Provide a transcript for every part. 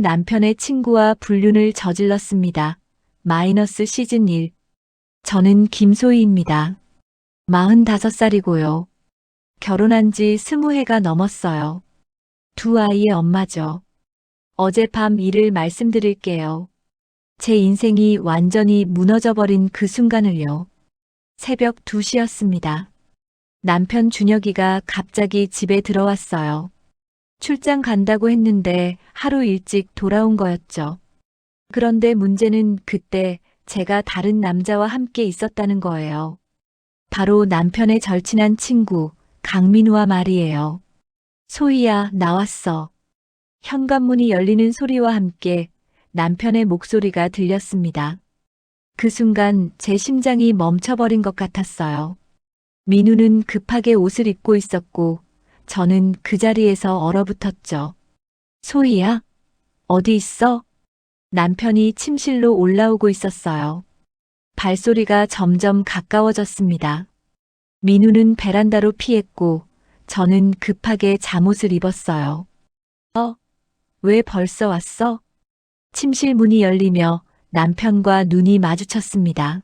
남편의 친구와 불륜을 저질렀습니다. 마이너스 시즌 1. 저는 김소희입니다. 45살이고요. 결혼한 지 20해가 넘었어요. 두 아이의 엄마죠. 어젯밤 일을 말씀드릴게요. 제 인생이 완전히 무너져버린 그 순간을요. 새벽 2시였습니다. 남편 준혁이가 갑자기 집에 들어왔어요. 출장 간다고 했는데 하루 일찍 돌아온 거였죠. 그런데 문제는 그때 제가 다른 남자와 함께 있었다는 거예요. 바로 남편의 절친한 친구 강민우와 말이에요. 소희야, 나왔어. 현관문이 열리는 소리와 함께 남편의 목소리가 들렸습니다. 그 순간 제 심장이 멈춰버린 것 같았어요. 민우는 급하게 옷을 입고 있었고 저는 그 자리에서 얼어붙었죠. 소희야? 어디 있어? 남편이 침실로 올라오고 있었어요. 발소리가 점점 가까워졌습니다. 민우는 베란다로 피했고 저는 급하게 잠옷을 입었어요. 왜 벌써 왔어? 침실 문이 열리며 남편과 눈이 마주쳤습니다.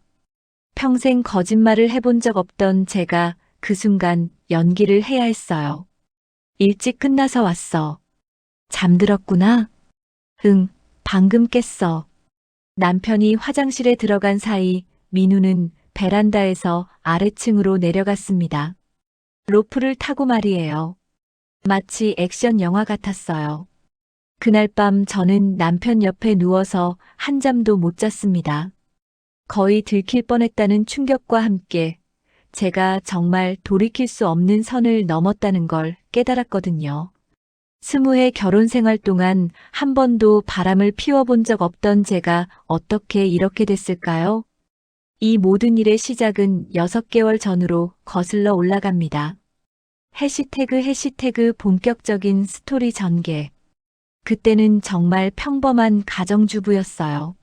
평생 거짓말을 해본 적 없던 제가 그 순간 연기를 해야 했어요. 일찍 끝나서 왔어. 잠들었구나? 응, 방금 깼어. 남편이 화장실에 들어간 사이 민우는 베란다에서 아래층으로 내려갔습니다. 로프를 타고 말이에요. 마치 액션 영화 같았어요. 그날 밤 저는 남편 옆에 누워서 한잠도 못 잤습니다. 거의 들킬 뻔했다는 충격과 함께 제가 정말 돌이킬 수 없는 선을 넘었다는 걸 깨달았거든요. 20해 결혼 생활 동안 한 번도 바람을 피워본 적 없던 제가 어떻게 이렇게 됐을까요? 이 모든 일의 시작은 6개월 전으로 거슬러 올라갑니다. 해시태그 본격적인 스토리 전개. 그때는 정말 평범한 가정주부였어요.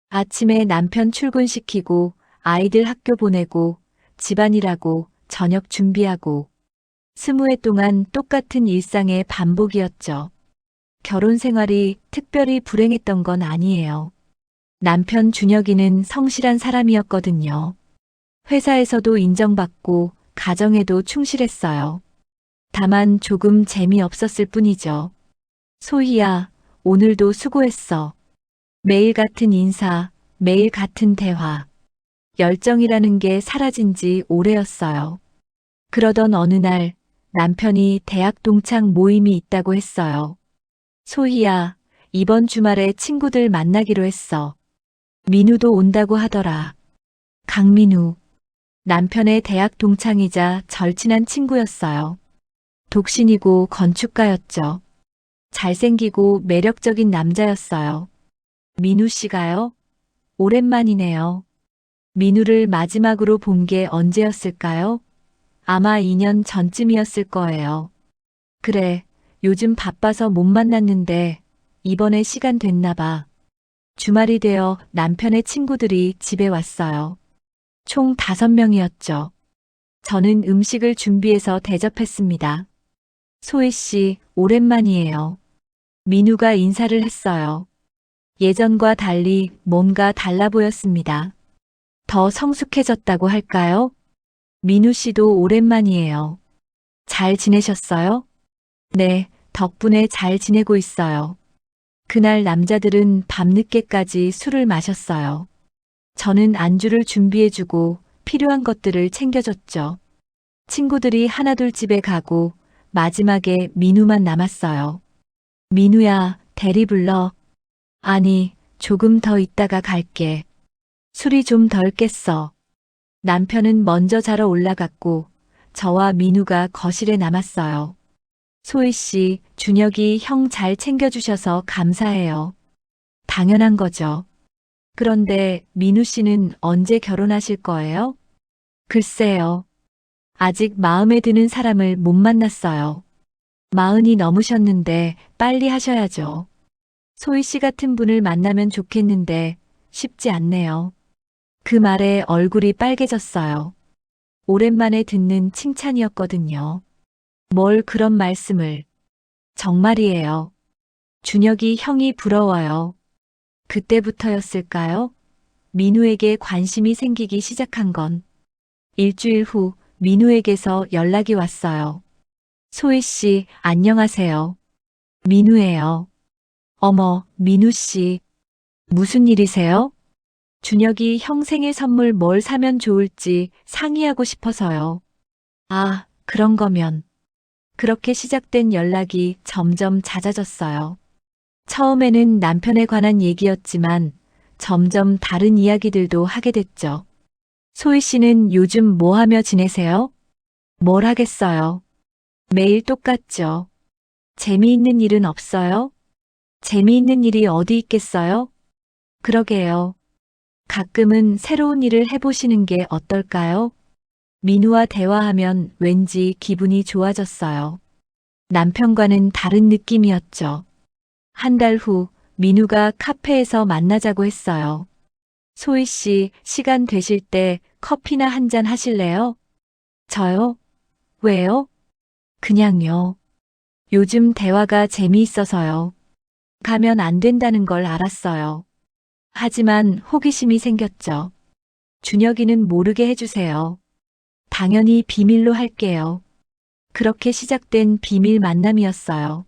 아침에 남편 출근시키고 아이들 학교 보내고 집안일하고 저녁 준비하고 20해 동안 똑같은 일상의 반복이었죠. 결혼 생활이 특별히 불행했던 건 아니에요. 남편 준혁이는 성실한 사람이었거든요. 회사에서도 인정받고 가정에도 충실했어요. 다만 조금 재미없었을 뿐이죠. 소희야, 오늘도 수고했어. 매일 같은 인사, 매일 같은 대화. 열정이라는 게 사라진 지 오래였어요. 그러던 어느 날 남편이 대학 동창 모임이 있다고 했어요. 소희야, 이번 주말에 친구들 만나기로 했어. 민우도 온다고 하더라. 강민우. 남편의 대학 동창이자 절친한 친구였어요. 독신이고 건축가였죠. 잘생기고 매력적인 남자였어요. 민우 씨가요? 오랜만이네요. 민우를 마지막으로 본 게 언제였을까요? 아마 2년 전쯤이었을 거예요. 그래, 요즘 바빠서 못 만났는데 이번에 시간 됐나 봐. 주말이 되어 남편의 친구들이 집에 왔어요. 총 5명이었죠. 저는 음식을 준비해서 대접했습니다. 소희 씨, 오랜만이에요. 민우가 인사를 했어요. 예전과 달리 뭔가 달라 보였습니다. 더 성숙해졌다고 할까요? 민우 씨도 오랜만이에요. 잘 지내셨어요? 네, 덕분에 잘 지내고 있어요. 그날 남자들은 밤늦게까지 술을 마셨어요. 저는 안주를 준비해주고 필요한 것들을 챙겨줬죠. 친구들이 하나둘 집에 가고 마지막에 민우만 남았어요. 민우야, 대리 불러. 아니, 조금 더 있다가 갈게. 술이 좀 덜 깼어. 남편은 먼저 자러 올라갔고 저와 민우가 거실에 남았어요. 소희 씨, 준혁이 형 잘 챙겨주셔서 감사해요. 당연한 거죠. 그런데 민우 씨는 언제 결혼하실 거예요? 글쎄요. 아직 마음에 드는 사람을 못 만났어요. 40이 넘으셨는데 빨리 하셔야죠. 소희 씨 같은 분을 만나면 좋겠는데 쉽지 않네요. 그 말에 얼굴이 빨개졌어요. 오랜만에 듣는 칭찬이었거든요. 뭘 그런 말씀을. 정말이에요. 준혁이 형이 부러워요. 그때부터였을까요? 민우에게 관심이 생기기 시작한 건. 일주일 후 민우에게서 연락이 왔어요. 소희 씨, 안녕하세요. 민우예요. 어머, 민우 씨. 무슨 일이세요? 준혁이 형 생일 선물 뭘 사면 좋을지 상의하고 싶어서요. 아, 그런 거면. 그렇게 시작된 연락이 점점 잦아졌어요. 처음에는 남편에 관한 얘기였지만 점점 다른 이야기들도 하게 됐죠. 소희 씨는 요즘 뭐 하며 지내세요? 뭘 하겠어요? 매일 똑같죠. 재미있는 일은 없어요? 재미있는 일이 어디 있겠어요? 그러게요. 가끔은 새로운 일을 해보시는 게 어떨까요? 민우와 대화하면 왠지 기분이 좋아졌어요. 남편과는 다른 느낌이었죠. 한 달 후 민우가 카페에서 만나자고 했어요. 소희 씨, 시간 되실 때 커피나 한 잔 하실래요? 저요? 왜요? 그냥요. 요즘 대화가 재미있어서요. 가면 안 된다는 걸 알았어요. 하지만 호기심이 생겼죠. 준혁이는 모르게 해주세요. 당연히 비밀로 할게요. 그렇게 시작된 비밀 만남이었어요.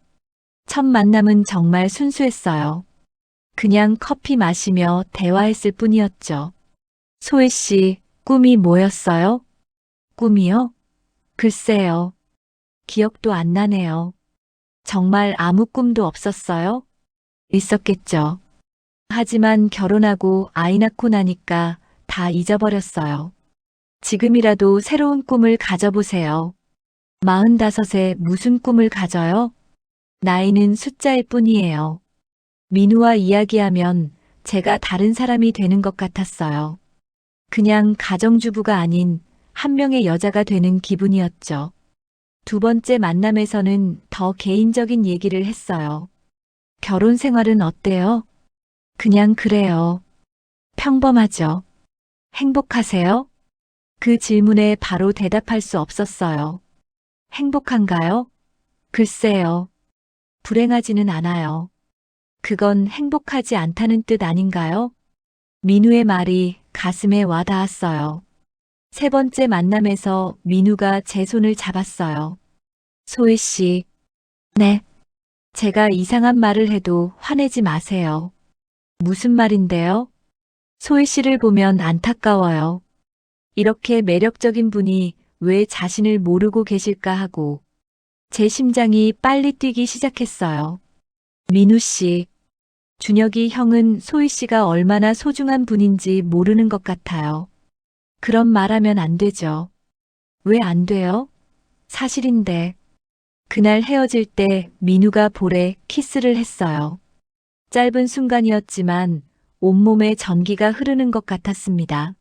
첫 만남은 정말 순수했어요. 그냥 커피 마시며 대화했을 뿐이었죠. 소희 씨, 꿈이 뭐였어요? 꿈이요? 글쎄요. 기억도 안 나네요. 정말 아무 꿈도 없었어요? 있었겠죠. 하지만 결혼하고 아이 낳고 나니까 다 잊어버렸어요. 지금이라도 새로운 꿈을 가져보세요. 45에 무슨 꿈을 가져요? 나이는 숫자일 뿐이에요. 민우와 이야기하면 제가 다른 사람이 되는 것 같았어요. 그냥 가정주부가 아닌 한 명의 여자가 되는 기분이었죠. 두 번째 만남에서는 더 개인적인 얘기를 했어요. 결혼 생활은 어때요? 그냥 그래요. 평범하죠. 행복하세요? 그 질문에 바로 대답할 수 없었어요. 행복한가요? 글쎄요. 불행하지는 않아요. 그건 행복하지 않다는 뜻 아닌가요? 민우의 말이 가슴에 와 닿았어요. 세 번째 만남에서 민우가 제 손을 잡았어요. 소희 씨. 네. 제가 이상한 말을 해도 화내지 마세요. 무슨 말인데요? 소희 씨를 보면 안타까워요. 이렇게 매력적인 분이 왜 자신을 모르고 계실까 하고 제 심장이 빨리 뛰기 시작했어요. 민우 씨, 준혁이 형은 소희 씨가 얼마나 소중한 분인지 모르는 것 같아요. 그런 말하면 안 되죠. 왜 안 돼요? 사실인데. 그날 헤어질 때 민우가 볼에 키스를 했어요. 짧은 순간이었지만 온몸에 전기가 흐르는 것 같았습니다.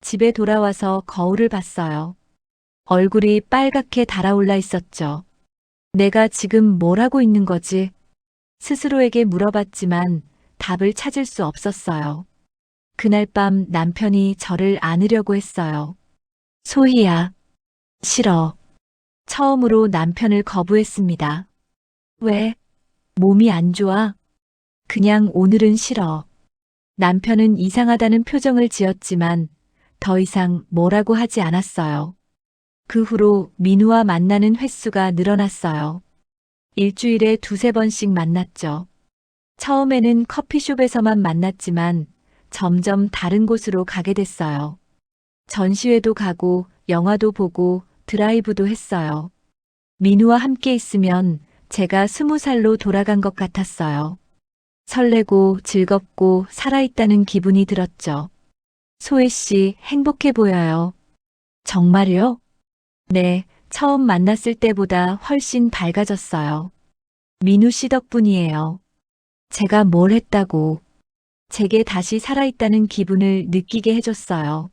집에 돌아와서 거울을 봤어요. 얼굴이 빨갛게 달아올라 있었죠. 내가 지금 뭘 하고 있는 거지? 스스로에게 물어봤지만 답을 찾을 수 없었어요. 그날 밤 남편이 저를 안으려고 했어요. 소희야, 싫어. 처음으로 남편을 거부했습니다. 왜? 몸이 안 좋아? 그냥 오늘은 싫어. 남편은 이상하다는 표정을 지었지만 더 이상 뭐라고 하지 않았어요. 그 후로 민우와 만나는 횟수가 늘어났어요. 일주일에 두세 번씩 만났죠. 처음에는 커피숍에서만 만났지만 점점 다른 곳으로 가게 됐어요. 전시회도 가고 영화도 보고 드라이브도 했어요. 민우와 함께 있으면 제가 20살로 돌아간 것 같았어요. 설레고 즐겁고 살아있다는 기분이 들었죠. 소혜 씨 행복해 보여요. 정말요? 네, 처음 만났을 때보다 훨씬 밝아졌어요. 민우 씨 덕분이에요. 제가 뭘 했다고 제게 다시 살아있다는 기분을 느끼게 해줬어요.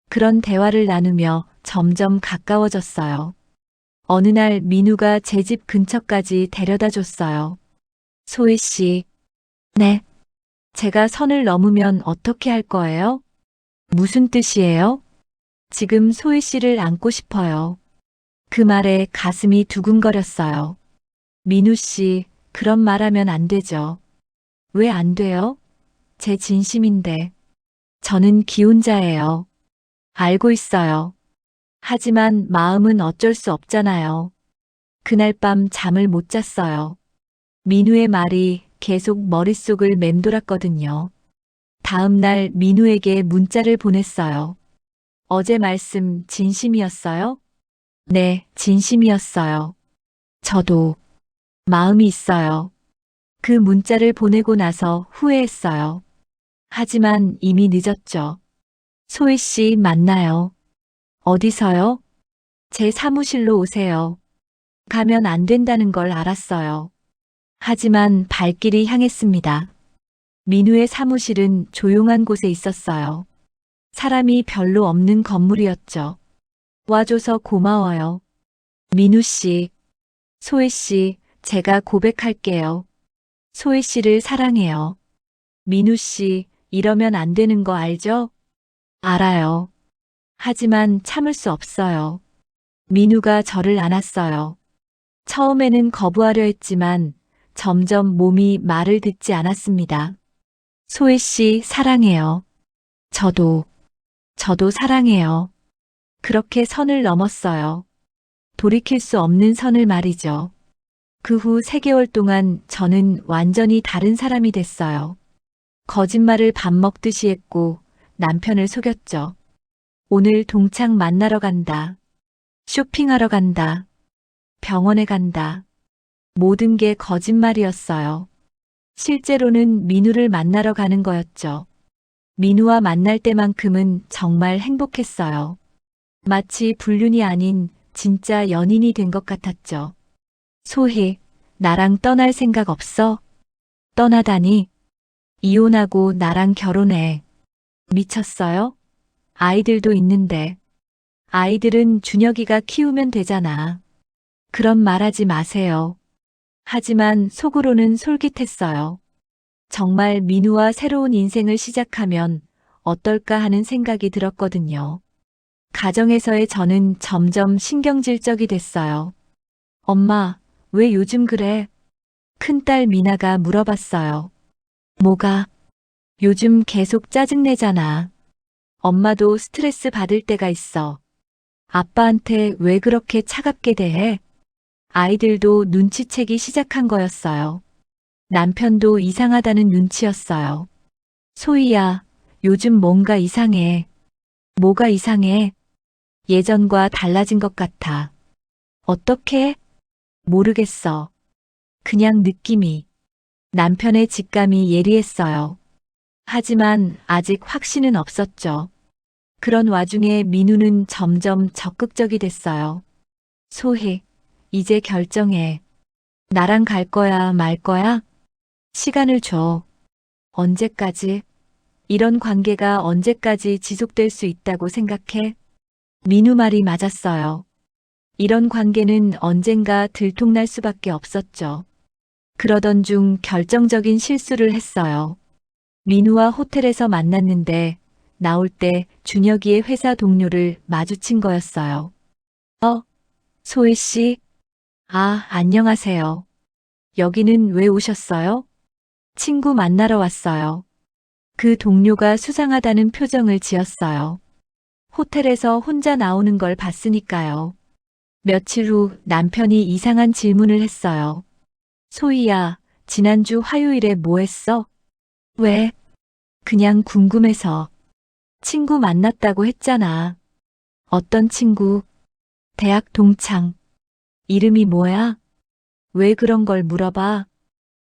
그런 대화를 나누며 점점 가까워졌어요. 어느 날 민우가 제 집 근처까지 데려다 줬어요. 소혜 씨. 네. 제가 선을 넘으면 어떻게 할 거예요? 무슨 뜻이에요? 지금 소혜 씨를 안고 싶어요. 그 말에 가슴이 두근거렸어요. 민우 씨, 그런 말하면 안 되죠. 왜 안 돼요? 제 진심인데. 저는 기혼자예요. 알고 있어요. 하지만 마음은 어쩔 수 없잖아요. 그날 밤 잠을 못 잤어요. 민우의 말이 계속 머릿속을 맴돌았거든요. 다음 날 민우에게 문자를 보냈어요. 어제 말씀 진심이었어요? 네, 진심이었어요. 저도 마음이 있어요. 그 문자를 보내고 나서 후회했어요. 하지만 이미 늦었죠. 소희 씨 만나요. 어디서요? 제 사무실로 오세요. 가면 안 된다는 걸 알았어요. 하지만 발길이 향했습니다. 민우의 사무실은 조용한 곳에 있었어요. 사람이 별로 없는 건물이었죠. 와줘서 고마워요. 민우 씨, 소희 씨, 제가 고백할게요. 소희 씨를 사랑해요. 민우 씨, 이러면 안 되는 거 알죠? 알아요. 하지만 참을 수 없어요. 민우가 저를 안았어요. 처음에는 거부하려 했지만 점점 몸이 말을 듣지 않았습니다. 소희 씨 사랑해요. 저도 사랑해요. 그렇게 선을 넘었어요. 돌이킬 수 없는 선을 말이죠. 그 후 3개월 동안 저는 완전히 다른 사람이 됐어요. 거짓말을 밥 먹듯이 했고 남편을 속였죠. 오늘 동창 만나러 간다. 쇼핑하러 간다. 병원에 간다. 모든 게 거짓말이었어요. 실제로는 민우를 만나러 가는 거였죠. 민우와 만날 때만큼은 정말 행복했어요. 마치 불륜이 아닌 진짜 연인이 된 것 같았죠. 소희, 나랑 떠날 생각 없어? 떠나다니? 이혼하고 나랑 결혼해. 미쳤어요? 아이들도 있는데. 아이들은 준혁이가 키우면 되잖아. 그런 말하지 마세요. 하지만 속으로는 솔깃했어요. 정말 민우와 새로운 인생을 시작하면 어떨까 하는 생각이 들었거든요. 가정에서의 저는 점점 신경질적이 됐어요. 엄마, 왜 요즘 그래? 큰딸 미나가 물어봤어요. 뭐가? 요즘 계속 짜증내잖아. 엄마도 스트레스 받을 때가 있어. 아빠한테 왜 그렇게 차갑게 대해? 아이들도 눈치채기 시작한 거였어요. 남편도 이상하다는 눈치였어요. 소희야, 요즘 뭔가 이상해. 뭐가 이상해? 예전과 달라진 것 같아. 어떻게? 모르겠어. 그냥 느낌이. 남편의 직감이 예리했어요. 하지만 아직 확신은 없었죠. 그런 와중에 민우는 점점 적극적이 됐어요. 소희, 이제 결정해. 나랑 갈 거야, 말 거야? 시간을 줘. 언제까지? 이런 관계가 언제까지 지속될 수 있다고 생각해? 민우 말이 맞았어요. 이런 관계는 언젠가 들통날 수밖에 없었죠. 그러던 중 결정적인 실수를 했어요. 민우와 호텔에서 만났는데 나올 때 준혁이의 회사 동료를 마주친 거였어요. 소희 씨? 아, 안녕하세요. 여기는 왜 오셨어요? 친구 만나러 왔어요. 그 동료가 수상하다는 표정을 지었어요. 호텔에서 혼자 나오는 걸 봤으니까요. 며칠 후 남편이 이상한 질문을 했어요. 소희야, 지난주 화요일에 뭐 했어? 왜? 그냥 궁금해서. 친구 만났다고 했잖아. 어떤 친구? 대학 동창. 이름이 뭐야? 왜 그런 걸 물어봐?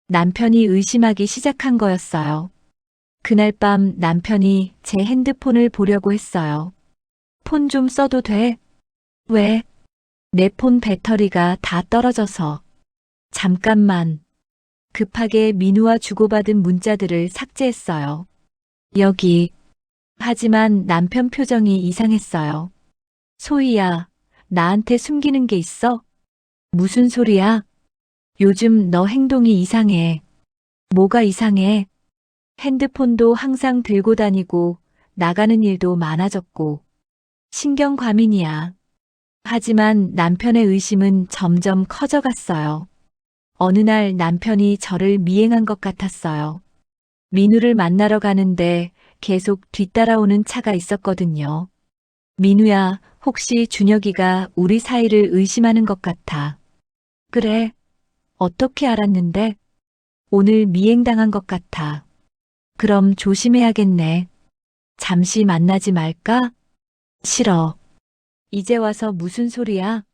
남편이 의심하기 시작한 거였어요. 그날 밤 남편이 제 핸드폰을 보려고 했어요. 폰 좀 써도 돼? 왜? 내 폰 배터리가 다 떨어져서. 잠깐만. 급하게 민우와 주고받은 문자들을 삭제했어요. 여기. 하지만 남편 표정이 이상했어요. 소희야, 나한테 숨기는 게 있어? 무슨 소리야? 요즘 너 행동이 이상해. 뭐가 이상해? 핸드폰도 항상 들고 다니고 나가는 일도 많아졌고. 신경 과민이야. 하지만 남편의 의심은 점점 커져갔어요. 어느 날 남편이 저를 미행한 것 같았어요. 민우를 만나러 가는데 계속 뒤따라오는 차가 있었거든요. 민우야, 혹시 준혁이가 우리 사이를 의심하는 것 같아. 그래, 어떻게 알았는데? 오늘 미행당한 것 같아. 그럼 조심해야겠네. 잠시 만나지 말까? 싫어. 이제 와서 무슨 소리야?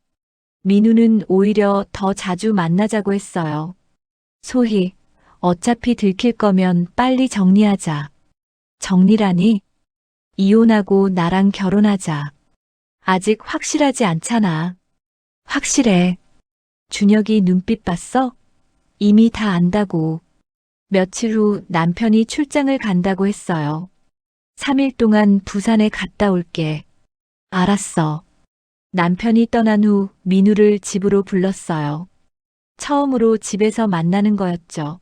민우는 오히려 더 자주 만나자고 했어요. 소희, 어차피 들킬 거면 빨리 정리하자. 정리라니? 이혼하고 나랑 결혼하자. 아직 확실하지 않잖아. 확실해. 준혁이 눈빛 봤어? 이미 다 안다고. 며칠 후 남편이 출장을 간다고 했어요. 3일 동안 부산에 갔다 올게. 알았어. 남편이 떠난 후 민우를 집으로 불렀어요. 처음으로 집에서 만나는 거였죠.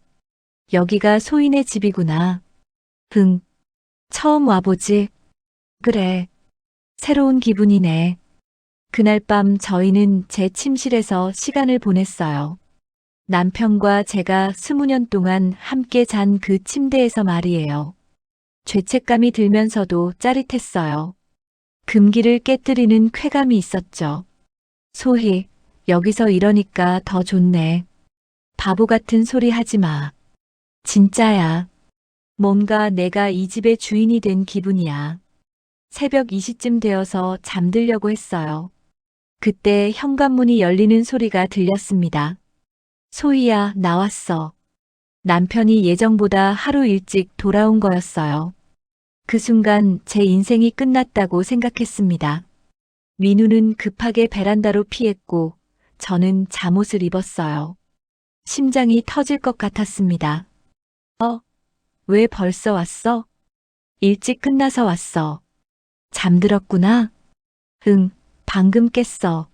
여기가 소인의 집이구나. 응, 처음 와보지. 그래, 새로운 기분이네. 그날 밤 저희는 제 침실에서 시간을 보냈어요. 남편과 제가 20년 동안 함께 잔 그 침대에서 말이에요. 죄책감이 들면서도 짜릿했어요. 금기를 깨뜨리는 쾌감이 있었죠. 소희, 여기서 이러니까 더 좋네. 바보 같은 소리 하지 마. 진짜야. 뭔가 내가 이 집의 주인이 된 기분이야. 새벽 2시쯤 되어서 잠들려고 했어요. 그때 현관문이 열리는 소리가 들렸습니다. 소희야, 나왔어. 남편이 예정보다 하루 일찍 돌아온 거였어요. 그 순간 제 인생이 끝났다고 생각했습니다. 민우는 급하게 베란다로 피했고 저는 잠옷을 입었어요. 심장이 터질 것 같았습니다. 왜 벌써 왔어? 일찍 끝나서 왔어. 잠들었구나? 응, 방금 깼어.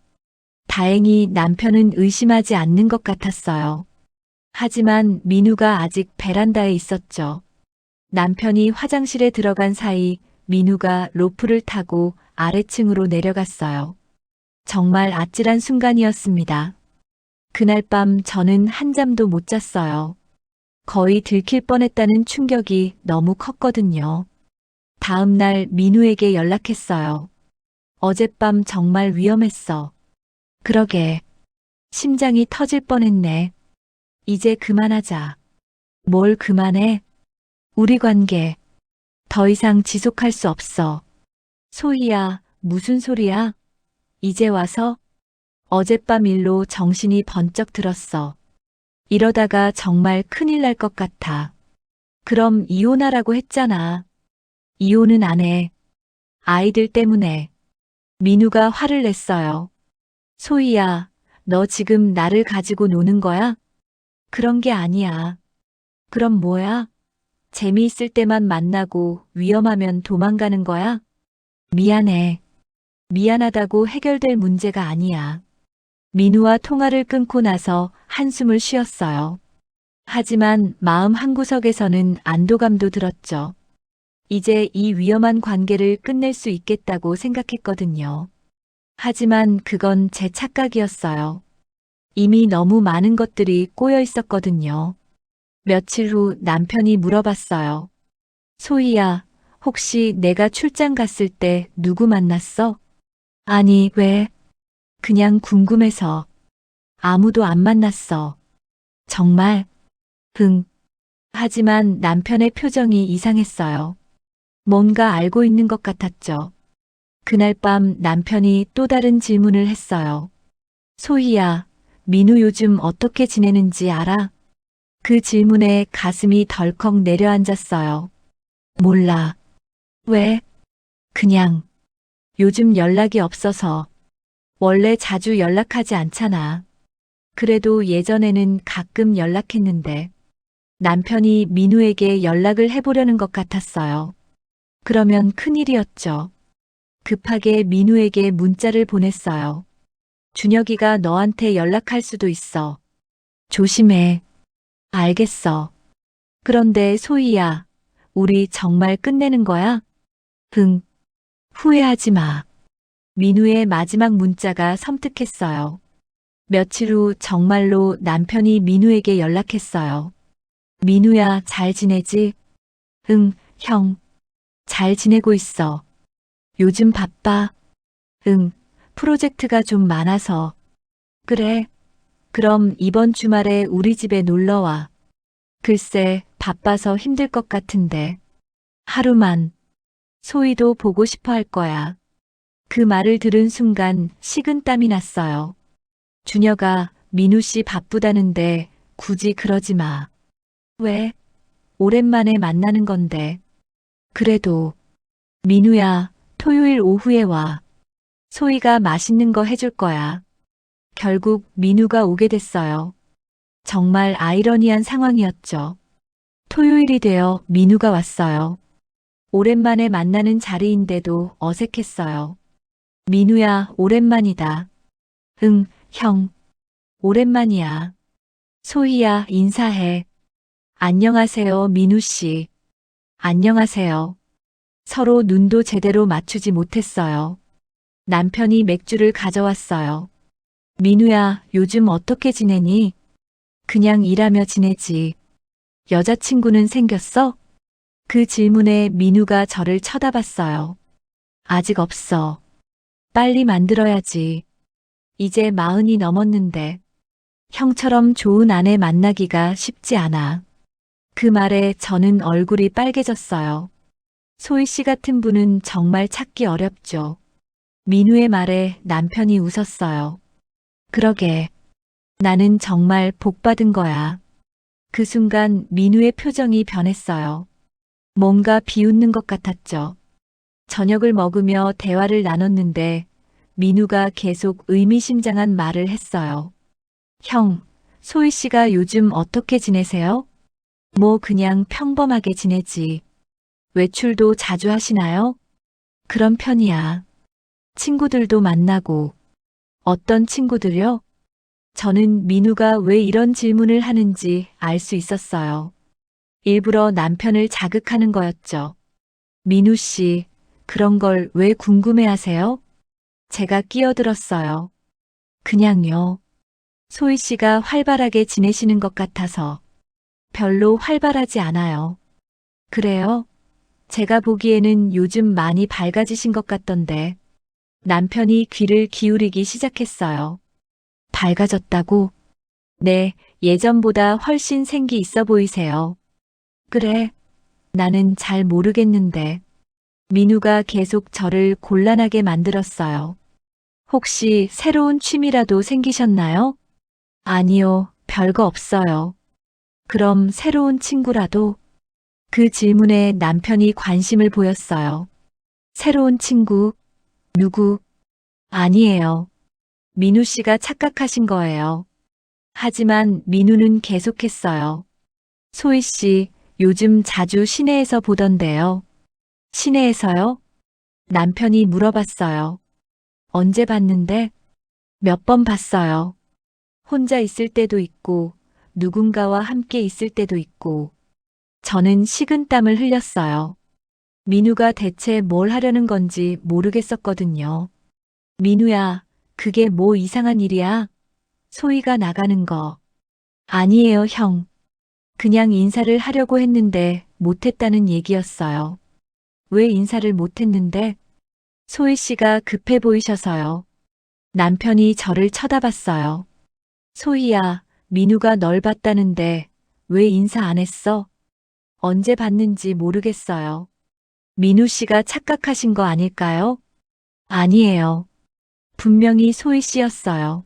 다행히 남편은 의심하지 않는 것 같았어요. 하지만 민우가 아직 베란다에 있었죠. 남편이 화장실에 들어간 사이 민우가 로프를 타고 아래층으로 내려갔어요. 정말 아찔한 순간이었습니다. 그날 밤 저는 한잠도 못 잤어요. 거의 들킬 뻔했다는 충격이 너무 컸거든요. 다음 날 민우에게 연락했어요. 어젯밤 정말 위험했어. 그러게. 심장이 터질 뻔했네. 이제 그만하자. 뭘 그만해? 우리 관계 더 이상 지속할 수 없어. 소희야, 무슨 소리야? 이제 와서? 어젯밤 일로 정신이 번쩍 들었어. 이러다가 정말 큰일 날 것 같아. 그럼 이혼하라고 했잖아. 이혼은 안 해. 아이들 때문에. 민우가 화를 냈어요. 소희야, 너 지금 나를 가지고 노는 거야? 그런 게 아니야. 그럼 뭐야? 재미있을 때만 만나고 위험하면 도망가는 거야? 미안해. 미안하다고 해결될 문제가 아니야. 민우와 통화를 끊고 나서 한숨을 쉬었어요. 하지만 마음 한구석에서는 안도감도 들었죠. 이제 이 위험한 관계를 끝낼 수 있겠다고 생각했거든요. 하지만 그건 제 착각이었어요. 이미 너무 많은 것들이 꼬여 있었거든요. 며칠 후 남편이 물어봤어요. 소희야, 혹시 내가 출장 갔을 때 누구 만났어? 아니, 왜? 그냥 궁금해서. 아무도 안 만났어. 정말? 응. 하지만 남편의 표정이 이상했어요. 뭔가 알고 있는 것 같았죠. 그날 밤 남편이 또 다른 질문을 했어요. 소희야, 민우 요즘 어떻게 지내는지 알아? 그 질문에 가슴이 덜컥 내려앉았어요. 몰라. 왜? 그냥. 요즘 연락이 없어서. 원래 자주 연락하지 않잖아. 그래도 예전에는 가끔 연락했는데 남편이 민우에게 연락을 해보려는 것 같았어요. 그러면 큰일이었죠. 급하게 민우에게 문자를 보냈어요. 준혁이가 너한테 연락할 수도 있어. 조심해. 알겠어. 그런데 소희야, 우리 정말 끝내는 거야? 응. 후회하지 마. 민우의 마지막 문자가 섬뜩했어요. 며칠 후 정말로 남편이 민우에게 연락했어요. 민우야, 잘 지내지? 응, 형. 잘 지내고 있어. 요즘 바빠? 응, 프로젝트가 좀 많아서. 그래. 그럼 이번 주말에 우리 집에 놀러 와. 글쎄, 바빠서 힘들 것 같은데. 하루만. 소희도 보고 싶어 할 거야. 그 말을 들은 순간 식은땀이 났어요. 준혁아, 민우 씨 바쁘다는데 굳이 그러지 마. 왜? 오랜만에 만나는 건데. 그래도, 민우야, 토요일 오후에 와. 소희가 맛있는 거 해줄 거야. 결국 민우가 오게 됐어요. 정말 아이러니한 상황이었죠. 토요일이 되어 민우가 왔어요. 오랜만에 만나는 자리인데도 어색했어요. 민우야, 오랜만이다. 응, 형. 오랜만이야. 소희야, 인사해. 안녕하세요, 민우 씨. 안녕하세요. 서로 눈도 제대로 맞추지 못했어요. 남편이 맥주를 가져왔어요. 민우야, 요즘 어떻게 지내니? 그냥 일하며 지내지. 여자친구는 생겼어? 그 질문에 민우가 저를 쳐다봤어요. 아직 없어. 빨리 만들어야지. 이제 40이 넘었는데. 형처럼 좋은 아내 만나기가 쉽지 않아. 그 말에 저는 얼굴이 빨개졌어요. 소희 씨 같은 분은 정말 찾기 어렵죠. 민우의 말에 남편이 웃었어요. 그러게. 나는 정말 복 받은 거야. 그 순간 민우의 표정이 변했어요. 뭔가 비웃는 것 같았죠. 저녁을 먹으며 대화를 나눴는데 민우가 계속 의미심장한 말을 했어요. 형, 소희 씨가 요즘 어떻게 지내세요? 뭐 그냥 평범하게 지내지. 외출도 자주 하시나요? 그런 편이야. 친구들도 만나고. 어떤 친구들요? 저는 민우가 왜 이런 질문을 하는지 알 수 있었어요. 일부러 남편을 자극하는 거였죠. 민우 씨, 그런 걸 왜 궁금해 하세요? 제가 끼어들었어요. 그냥요. 소희 씨가 활발하게 지내시는 것 같아서. 별로 활발하지 않아요. 그래요? 제가 보기에는 요즘 많이 밝아지신 것 같던데. 남편이 귀를 기울이기 시작했어요. 밝아졌다고? 네, 예전보다 훨씬 생기 있어 보이세요. 그래, 나는 잘 모르겠는데. 민우가 계속 저를 곤란하게 만들었어요. 혹시 새로운 취미라도 생기셨나요? 아니요, 별거 없어요. 그럼 새로운 친구라도? 그 질문에 남편이 관심을 보였어요. 새로운 친구? 누구? 아니에요. 민우 씨가 착각하신 거예요. 하지만 민우는 계속했어요. 소희 씨, 요즘 자주 시내에서 보던데요. 시내에서요? 남편이 물어봤어요. 언제 봤는데? 몇 번 봤어요. 혼자 있을 때도 있고, 누군가와 함께 있을 때도 있고. 저는 식은땀을 흘렸어요. 민우가 대체 뭘 하려는 건지 모르겠었거든요. 민우야, 그게 뭐 이상한 일이야? 소희가 나가는 거. 아니에요, 형. 그냥 인사를 하려고 했는데 못했다는 얘기였어요. 왜 인사를 못했는데? 소희 씨가 급해 보이셔서요. 남편이 저를 쳐다봤어요. 소희야, 민우가 널 봤다는데 왜 인사 안 했어? 언제 봤는지 모르겠어요. 민우 씨가 착각하신 거 아닐까요? 아니에요. 분명히 소희 씨였어요.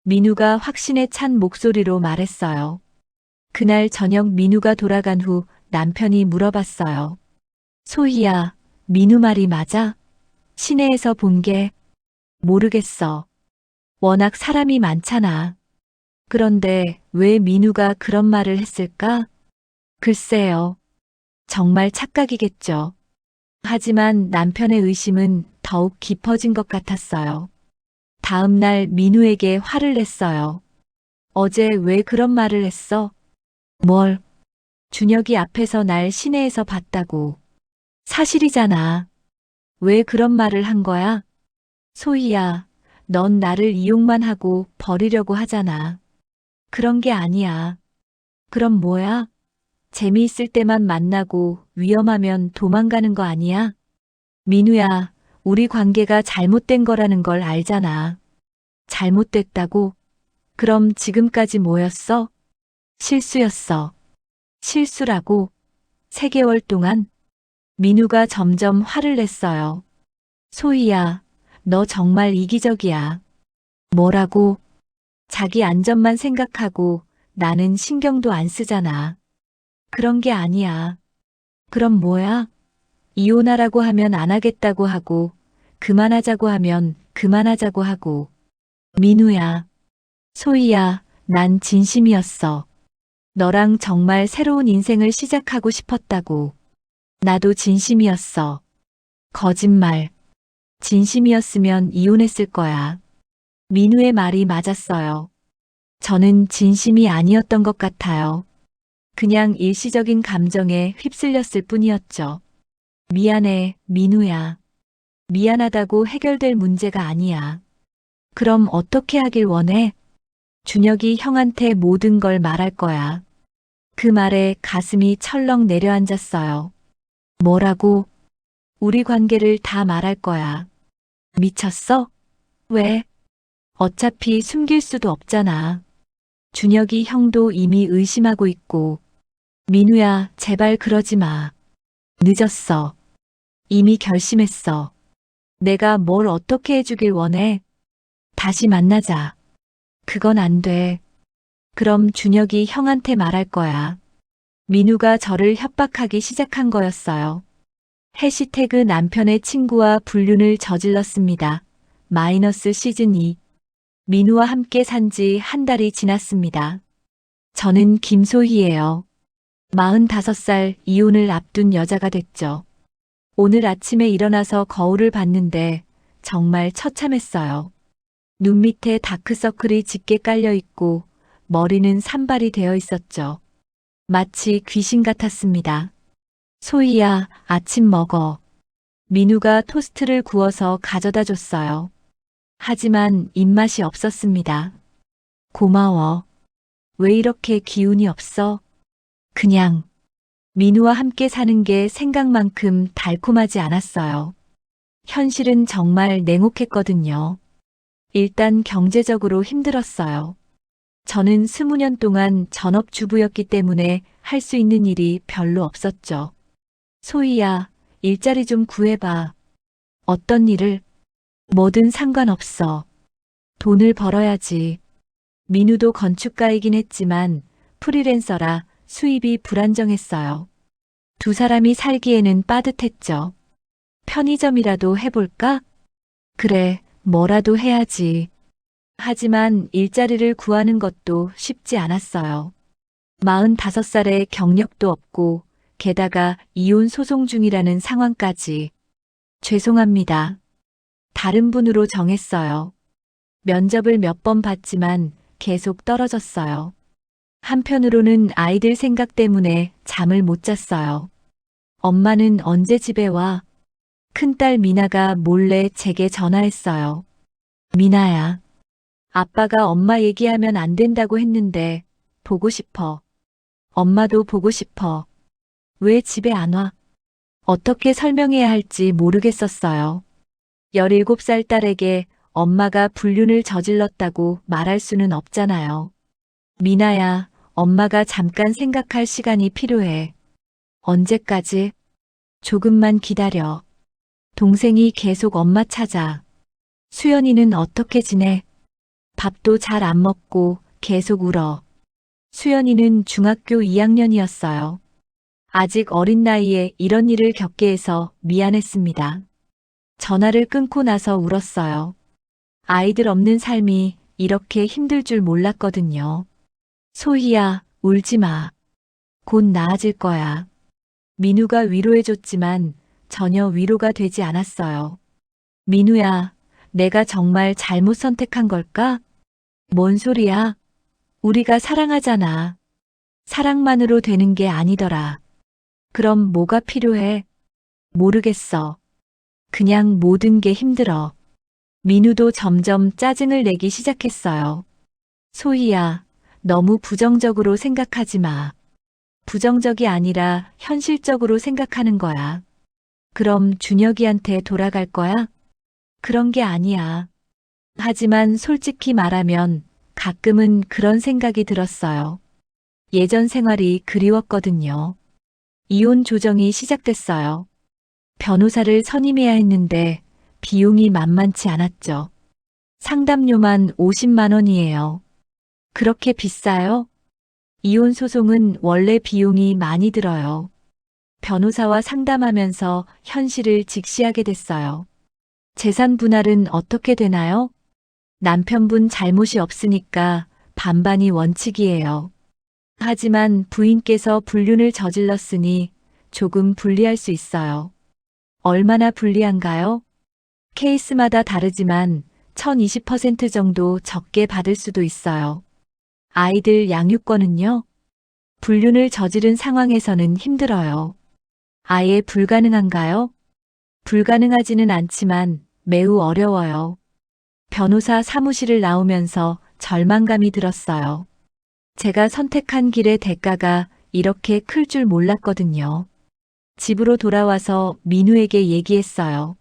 민우가 확신에 찬 목소리로 말했어요. 그날 저녁 민우가 돌아간 후 남편이 물어봤어요. 소희야, 민우 말이 맞아? 시내에서 본 게 모르겠어. 워낙 사람이 많잖아. 그런데 왜 민우가 그런 말을 했을까? 글쎄요. 정말 착각이겠죠. 하지만 남편의 의심은 더욱 깊어진 것 같았어요. 다음 날 민우에게 화를 냈어요. 어제 왜 그런 말을 했어? 뭘? 준혁이 앞에서 날 시내에서 봤다고. 사실이잖아. 왜 그런 말을 한 거야? 소희야, 넌 나를 이용만 하고 버리려고 하잖아. 그런 게 아니야. 그럼 뭐야? 재미있을 때만 만나고 위험하면 도망가는 거 아니야? 민우야, 우리 관계가 잘못된 거라는 걸 알잖아. 잘못됐다고? 그럼 지금까지 뭐였어? 실수였어. 실수라고? 3개월 동안? 민우가 점점 화를 냈어요. 소희야, 너 정말 이기적이야. 뭐라고? 자기 안전만 생각하고 나는 신경도 안 쓰잖아. 그런 게 아니야. 그럼 뭐야? 이혼하라고 하면 안 하겠다고 하고, 그만하자고 하면 그만하자고 하고. 민우야, 소희야, 난 진심이었어. 너랑 정말 새로운 인생을 시작하고 싶었다고. 나도 진심이었어. 거짓말. 진심이었으면 이혼했을 거야. 민우의 말이 맞았어요. 저는 진심이 아니었던 것 같아요. 그냥 일시적인 감정에 휩쓸렸을 뿐이었죠. 미안해, 민우야. 미안하다고 해결될 문제가 아니야. 그럼 어떻게 하길 원해? 준혁이 형한테 모든 걸 말할 거야. 그 말에 가슴이 철렁 내려앉았어요. 뭐라고? 우리 관계를 다 말할 거야. 미쳤어? 왜? 어차피 숨길 수도 없잖아. 준혁이 형도 이미 의심하고 있고. 민우야, 제발 그러지 마. 늦었어. 이미 결심했어. 내가 뭘 어떻게 해주길 원해? 다시 만나자. 그건 안 돼. 그럼 준혁이 형한테 말할 거야. 민우가 저를 협박하기 시작한 거였어요. 해시태그 남편의 친구와 불륜을 저질렀습니다. 마이너스 시즌 2. 민우와 함께 산지 한 달이 지났습니다. 저는 김소희예요. 45살 이혼을 앞둔 여자가 됐죠. 오늘 아침에 일어나서 거울을 봤는데 정말 처참했어요. 눈 밑에 다크서클이 짙게 깔려 있고 머리는 산발이 되어 있었죠. 마치 귀신 같았습니다. 소희야, 아침 먹어. 민우가 토스트를 구워서 가져다 줬어요. 하지만 입맛이 없었습니다. 고마워. 왜 이렇게 기운이 없어? 그냥. 민우와 함께 사는 게 생각만큼 달콤하지 않았어요. 현실은 정말 냉혹했거든요. 일단 경제적으로 힘들었어요. 저는 20년 동안 전업주부였기 때문에 할 수 있는 일이 별로 없었죠. 소희야, 일자리 좀 구해봐. 어떤 일을? 뭐든 상관없어. 돈을 벌어야지. 민우도 건축가이긴 했지만 프리랜서라 수입이 불안정했어요. 두 사람이 살기에는 빠듯했죠. 편의점이라도 해볼까? 그래, 뭐라도 해야지. 하지만 일자리를 구하는 것도 쉽지 않았어요. 45살에 경력도 없고 게다가 이혼 소송 중이라는 상황까지. 죄송합니다. 다른 분으로 정했어요. 면접을 몇 번 봤지만 계속 떨어졌어요. 한편으로는 아이들 생각 때문에 잠을 못 잤어요. 엄마는 언제 집에 와? 큰딸 미나가 몰래 제게 전화했어요. 미나야. 아빠가 엄마 얘기하면 안 된다고 했는데 보고 싶어. 엄마도 보고 싶어. 왜 집에 안 와? 어떻게 설명해야 할지 모르겠었어요. 17살 딸에게 엄마가 불륜을 저질렀다고 말할 수는 없잖아요. 미나야, 엄마가 잠깐 생각할 시간이 필요해. 언제까지? 조금만 기다려. 동생이 계속 엄마 찾아. 수연이는 어떻게 지내? 밥도 잘 안 먹고 계속 울어. 수연이는 중학교 2학년이었어요. 아직 어린 나이에 이런 일을 겪게 해서 미안했습니다. 전화를 끊고 나서 울었어요. 아이들 없는 삶이 이렇게 힘들 줄 몰랐거든요. 소희야, 울지 마. 곧 나아질 거야. 민우가 위로해줬지만 전혀 위로가 되지 않았어요. 민우야, 내가 정말 잘못 선택한 걸까? 뭔 소리야? 우리가 사랑하잖아. 사랑만으로 되는 게 아니더라. 그럼 뭐가 필요해? 모르겠어. 그냥 모든 게 힘들어. 민우도 점점 짜증을 내기 시작했어요. 소희야, 너무 부정적으로 생각하지 마. 부정적이 아니라 현실적으로 생각하는 거야. 그럼 준혁이한테 돌아갈 거야? 그런 게 아니야. 하지만 솔직히 말하면 가끔은 그런 생각이 들었어요. 예전 생활이 그리웠거든요. 이혼 조정이 시작됐어요. 변호사를 선임해야 했는데 비용이 만만치 않았죠. 상담료만 50만 원이에요. 그렇게 비싸요? 이혼 소송은 원래 비용이 많이 들어요. 변호사와 상담하면서 현실을 직시하게 됐어요. 재산 분할은 어떻게 되나요? 남편분 잘못이 없으니까 반반이 원칙이에요. 하지만 부인께서 불륜을 저질렀으니 조금 불리할 수 있어요. 얼마나 불리한가요? 케이스마다 다르지만 1020% 정도 적게 받을 수도 있어요. 아이들 양육권은요? 불륜을 저지른 상황에서는 힘들어요. 아예 불가능한가요? 불가능하지는 않지만 매우 어려워요. 변호사 사무실을 나오면서 절망감이 들었어요. 제가 선택한 길의 대가가 이렇게 클 줄 몰랐거든요. 집으로 돌아와서 민우에게 얘기했어요.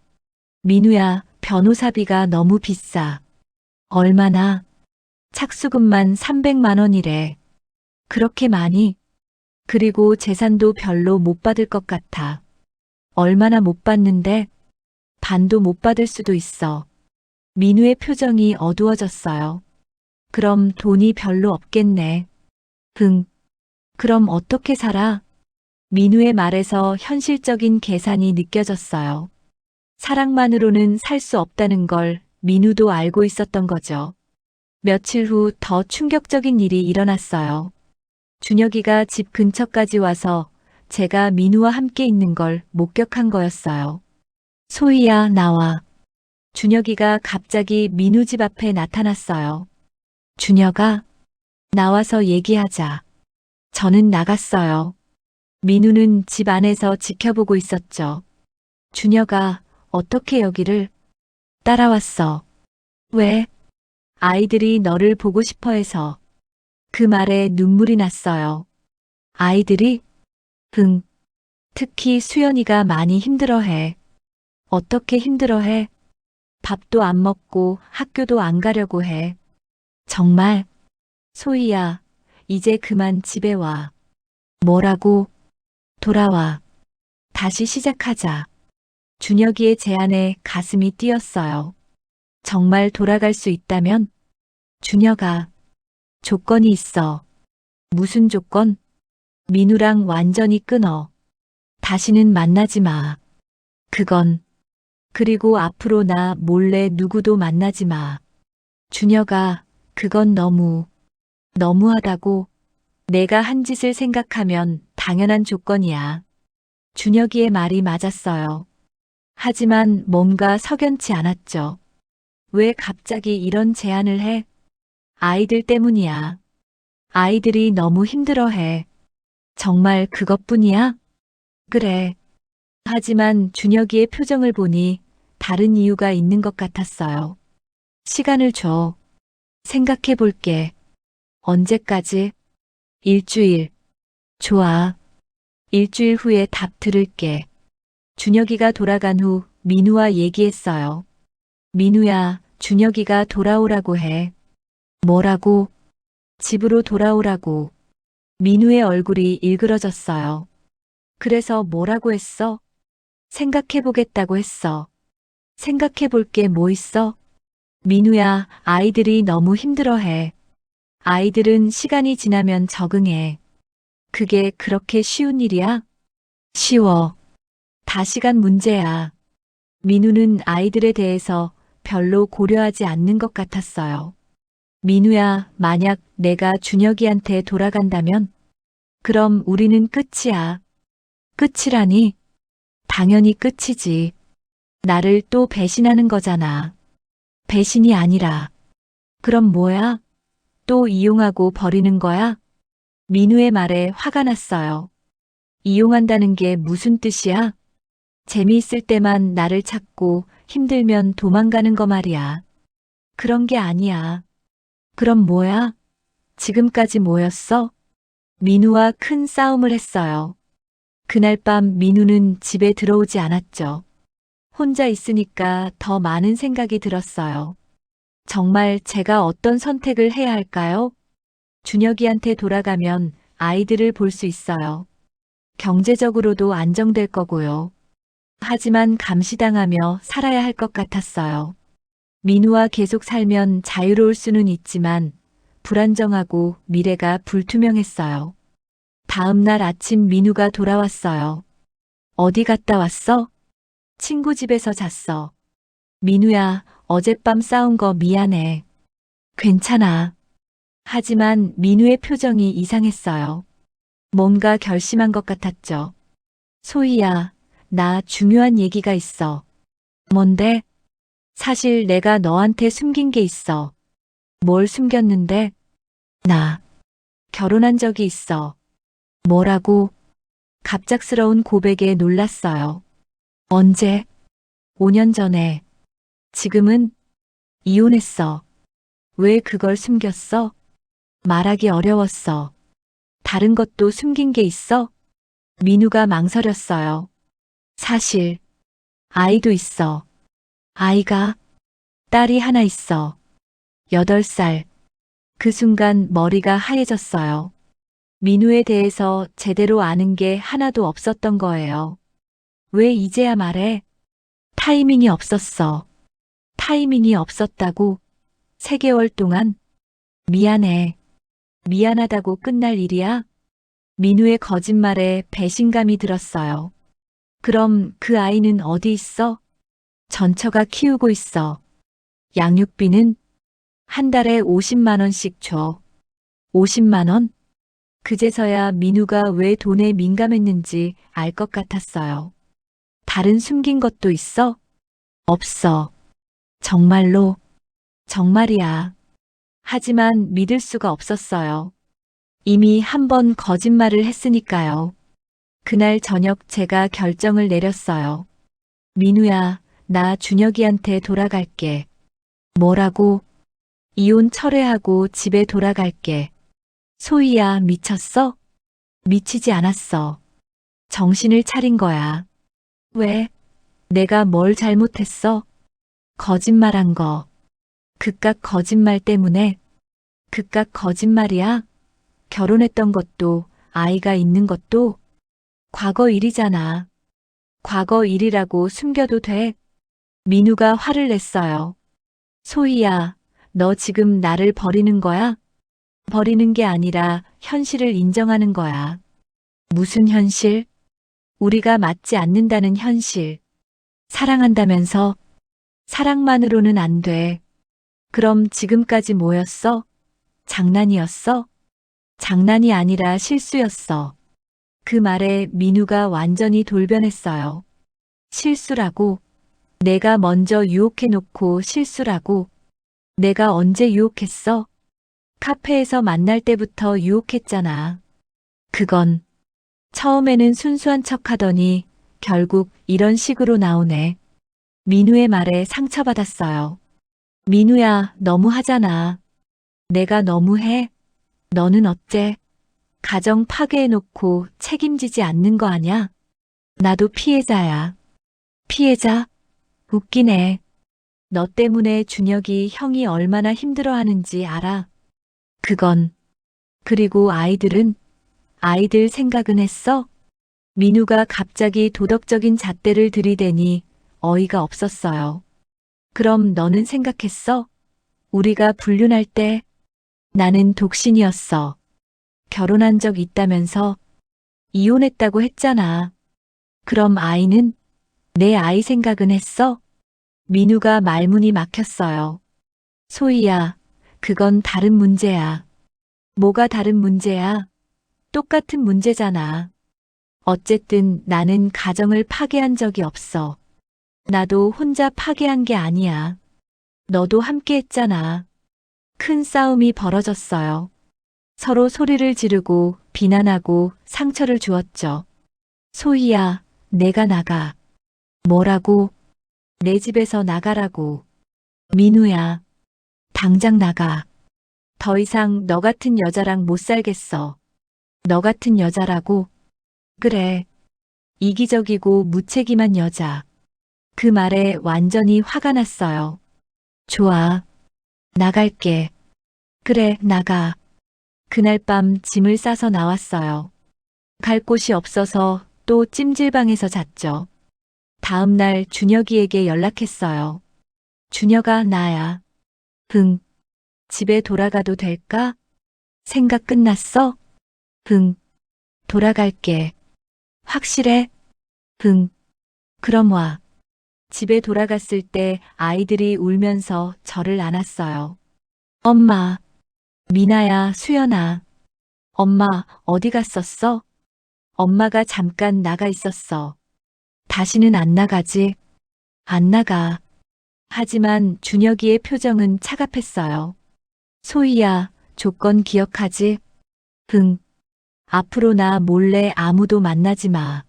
민우야, 변호사비가 너무 비싸. 얼마나? 착수금만 300만 원이래. 그렇게 많이? 그리고 재산도 별로 못 받을 것 같아. 얼마나 못 받는데? 반도 못 받을 수도 있어. 민우의 표정이 어두워졌어요. 그럼 돈이 별로 없겠네. 그럼 어떻게 살아? 민우의 말에서 현실적인 계산이 느껴졌어요. 사랑만으로는 살 수 없다는 걸 민우도 알고 있었던 거죠. 며칠 후 더 충격적인 일이 일어났어요. 준혁이가 집 근처까지 와서 제가 민우와 함께 있는 걸 목격한 거였어요. 소희야, 나와. 준혁이가 갑자기 민우 집 앞에 나타났어요. 준혁아, 나와서 얘기하자. 저는 나갔어요. 민우는 집 안에서 지켜보고 있었죠. 준혁아, 어떻게 여기를 따라왔어? 왜? 아이들이 너를 보고 싶어 해서. 그 말에 눈물이 났어요. 아이들이? 응. 특히 수연이가 많이 힘들어해. 어떻게 힘들어해? 밥도 안 먹고 학교도 안 가려고 해. 정말? 소희야, 이제 그만 집에 와. 뭐라고? 돌아와. 다시 시작하자. 준혁이의 제안에 가슴이 뛰었어요. 정말 돌아갈 수 있다면? 준혁아, 조건이 있어. 무슨 조건? 민우랑 완전히 끊어. 다시는 만나지 마. 그건. 그리고 앞으로 나 몰래 누구도 만나지 마. 준혁아, 그건 너무하다고. 내가 한 짓을 생각하면 당연한 조건이야. 준혁이의 말이 맞았어요. 하지만 뭔가 석연치 않았죠. 왜 갑자기 이런 제안을 해? 아이들 때문이야. 아이들이 너무 힘들어해. 정말 그것뿐이야? 그래. 하지만 준혁이의 표정을 보니 다른 이유가 있는 것 같았어요. 시간을 줘. 생각해 볼게. 언제까지? 일주일. 좋아. 일주일 후에 답 들을게. 준혁이가 돌아간 후 민우와 얘기했어요. 민우야, 준혁이가 돌아오라고 해. 뭐라고? 집으로 돌아오라고. 민우의 얼굴이 일그러졌어요. 그래서 뭐라고 했어? 생각해보겠다고 했어. 생각해볼 게 뭐 있어? 민우야, 아이들이 너무 힘들어해. 아이들은 시간이 지나면 적응해. 그게 그렇게 쉬운 일이야? 쉬워. 다 시간 문제야. 민우는 아이들에 대해서 별로 고려하지 않는 것 같았어요. 민우야, 만약 내가 준혁이한테 돌아간다면? 그럼 우리는 끝이야. 끝이라니? 당연히 끝이지. 나를 또 배신하는 거잖아. 배신이 아니라. 그럼 뭐야? 또 이용하고 버리는 거야? 민우의 말에 화가 났어요. 이용한다는 게 무슨 뜻이야? 재미있을 때만 나를 찾고 힘들면 도망가는 거 말이야. 그런 게 아니야. 그럼 뭐야? 지금까지 뭐였어? 민우와 큰 싸움을 했어요. 그날 밤 민우는 집에 들어오지 않았죠. 혼자 있으니까 더 많은 생각이 들었어요. 정말 제가 어떤 선택을 해야 할까요? 준혁이한테 돌아가면 아이들을 볼 수 있어요. 경제적으로도 안정될 거고요. 하지만 감시당하며 살아야 할 것 같았어요. 민우와 계속 살면 자유로울 수는 있지만 불안정하고 미래가 불투명했어요. 다음 날 아침 민우가 돌아왔어요. 어디 갔다 왔어? 친구 집에서 잤어. 민우야, 어젯밤 싸운 거 미안해. 괜찮아. 하지만 민우의 표정이 이상했어요. 뭔가 결심한 것 같았죠. 소희야, 나 중요한 얘기가 있어. 뭔데? 사실 내가 너한테 숨긴 게 있어. 뭘 숨겼는데? 나 결혼한 적이 있어. 뭐라고? 갑작스러운 고백에 놀랐어요. 언제? 5년 전에. 지금은 이혼했어. 왜 그걸 숨겼어? 말하기 어려웠어. 다른 것도 숨긴 게 있어? 민우가 망설였어요. 사실, 아이도 있어. 아이가, 딸이 하나 있어. 8살. 그 순간 머리가 하얘졌어요. 민우에 대해서 제대로 아는 게 하나도 없었던 거예요. 왜 이제야 말해? 타이밍이 없었어. 타이밍이 없었다고? 3개월 동안? 미안해. 미안하다고 끝날 일이야? 민우의 거짓말에 배신감이 들었어요. 그럼 그 아이는 어디 있어? 전처가 키우고 있어. 양육비는 한 달에 50만 원씩 줘. 50만 원? 그제서야 민우가 왜 돈에 민감했는지 알 것 같았어요. 다른 숨긴 것도 있어? 없어. 정말로? 정말이야. 하지만 믿을 수가 없었어요. 이미 한 번 거짓말을 했으니까요. 그날 저녁 제가 결정을 내렸어요. 민우야, 나 준혁이한테 돌아갈게. 뭐라고? 이혼 철회하고 집에 돌아갈게. 소희야, 미쳤어? 미치지 않았어. 정신을 차린 거야. 왜? 내가 뭘 잘못했어? 거짓말한 거. 그깟 거짓말 때문에? 그깟 거짓말이야? 결혼했던 것도, 아이가 있는 것도 과거 일이잖아. 과거 일이라고 숨겨도 돼? 민우가 화를 냈어요. 소희야, 너 지금 나를 버리는 거야? 버리는 게 아니라 현실을 인정하는 거야. 무슨 현실? 우리가 맞지 않는다는 현실. 사랑한다면서? 사랑만으로는 안 돼. 그럼 지금까지 뭐였어? 장난이었어? 장난이 아니라 실수였어. 그 말에 민우가 완전히 돌변했어요. 실수라고? 내가 먼저 유혹해놓고 실수라고? 내가 언제 유혹했어? 카페에서 만날 때부터 유혹했잖아. 그건 처음에는 순수한 척 하더니 결국 이런 식으로 나오네. 민우의 말에 상처받았어요. 민우야, 너무하잖아. 내가 너무해? 너는 어째? 가정 파괴해놓고 책임지지 않는 거 아냐? 나도 피해자야. 피해자? 웃기네. 너 때문에 준혁이 형이 얼마나 힘들어하는지 알아. 그건. 그리고 아이들은? 아이들 생각은 했어? 민우가 갑자기 도덕적인 잣대를 들이대니 어이가 없었어요. 그럼 너는 생각했어? 우리가 불륜할 때 나는 독신이었어. 결혼한 적 있다면서 이혼했다고 했잖아. 그럼 아이는? 내 아이 생각은 했어? 민우가 말문이 막혔어요. 소희야, 그건 다른 문제야. 뭐가 다른 문제야? 똑같은 문제잖아. 어쨌든 나는 가정을 파괴한 적이 없어. 나도 혼자 파괴한 게 아니야. 너도 함께 했잖아. 큰 싸움이 벌어졌어요. 서로 소리를 지르고 비난하고 상처를 주었죠. 소희야, 내가 나가. 뭐라고? 내 집에서 나가라고. 민우야, 당장 나가. 더 이상 너 같은 여자랑 못 살겠어. 너 같은 여자라고? 그래. 이기적이고 무책임한 여자. 그 말에 완전히 화가 났어요. 좋아. 나갈게. 그래, 나가. 그날 밤 짐을 싸서 나왔어요. 갈 곳이 없어서 또 찜질방에서 잤죠. 다음 날 준혁이에게 연락했어요. 준혁아, 나야. 응. 집에 돌아가도 될까? 생각 끝났어? 응. 돌아갈게. 확실해? 응. 그럼 와. 집에 돌아갔을 때 아이들이 울면서 저를 안았어요. 엄마, 미나야, 수연아. 엄마, 어디 갔었어? 엄마가 잠깐 나가 있었어. 다시는 안 나가지? 안 나가. 하지만 준혁이의 표정은 차갑했어요. 소희야, 조건 기억하지? 응. 앞으로 나 몰래 아무도 만나지 마.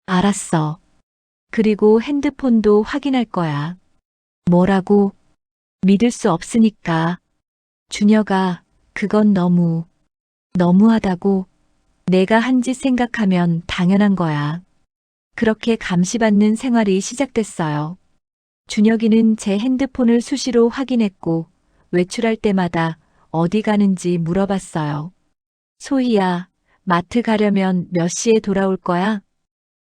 알았어. 그리고 핸드폰도 확인할 거야. 뭐라고? 믿을 수 없으니까. 준혁아, 그건 너무하다고. 내가 한 짓 생각하면 당연한 거야. 그렇게 감시받는 생활이 시작됐어요. 준혁이는 제 핸드폰을 수시로 확인했고 외출할 때마다 어디 가는지 물어봤어요. 소희야, 마트 가려면 몇 시에 돌아올 거야?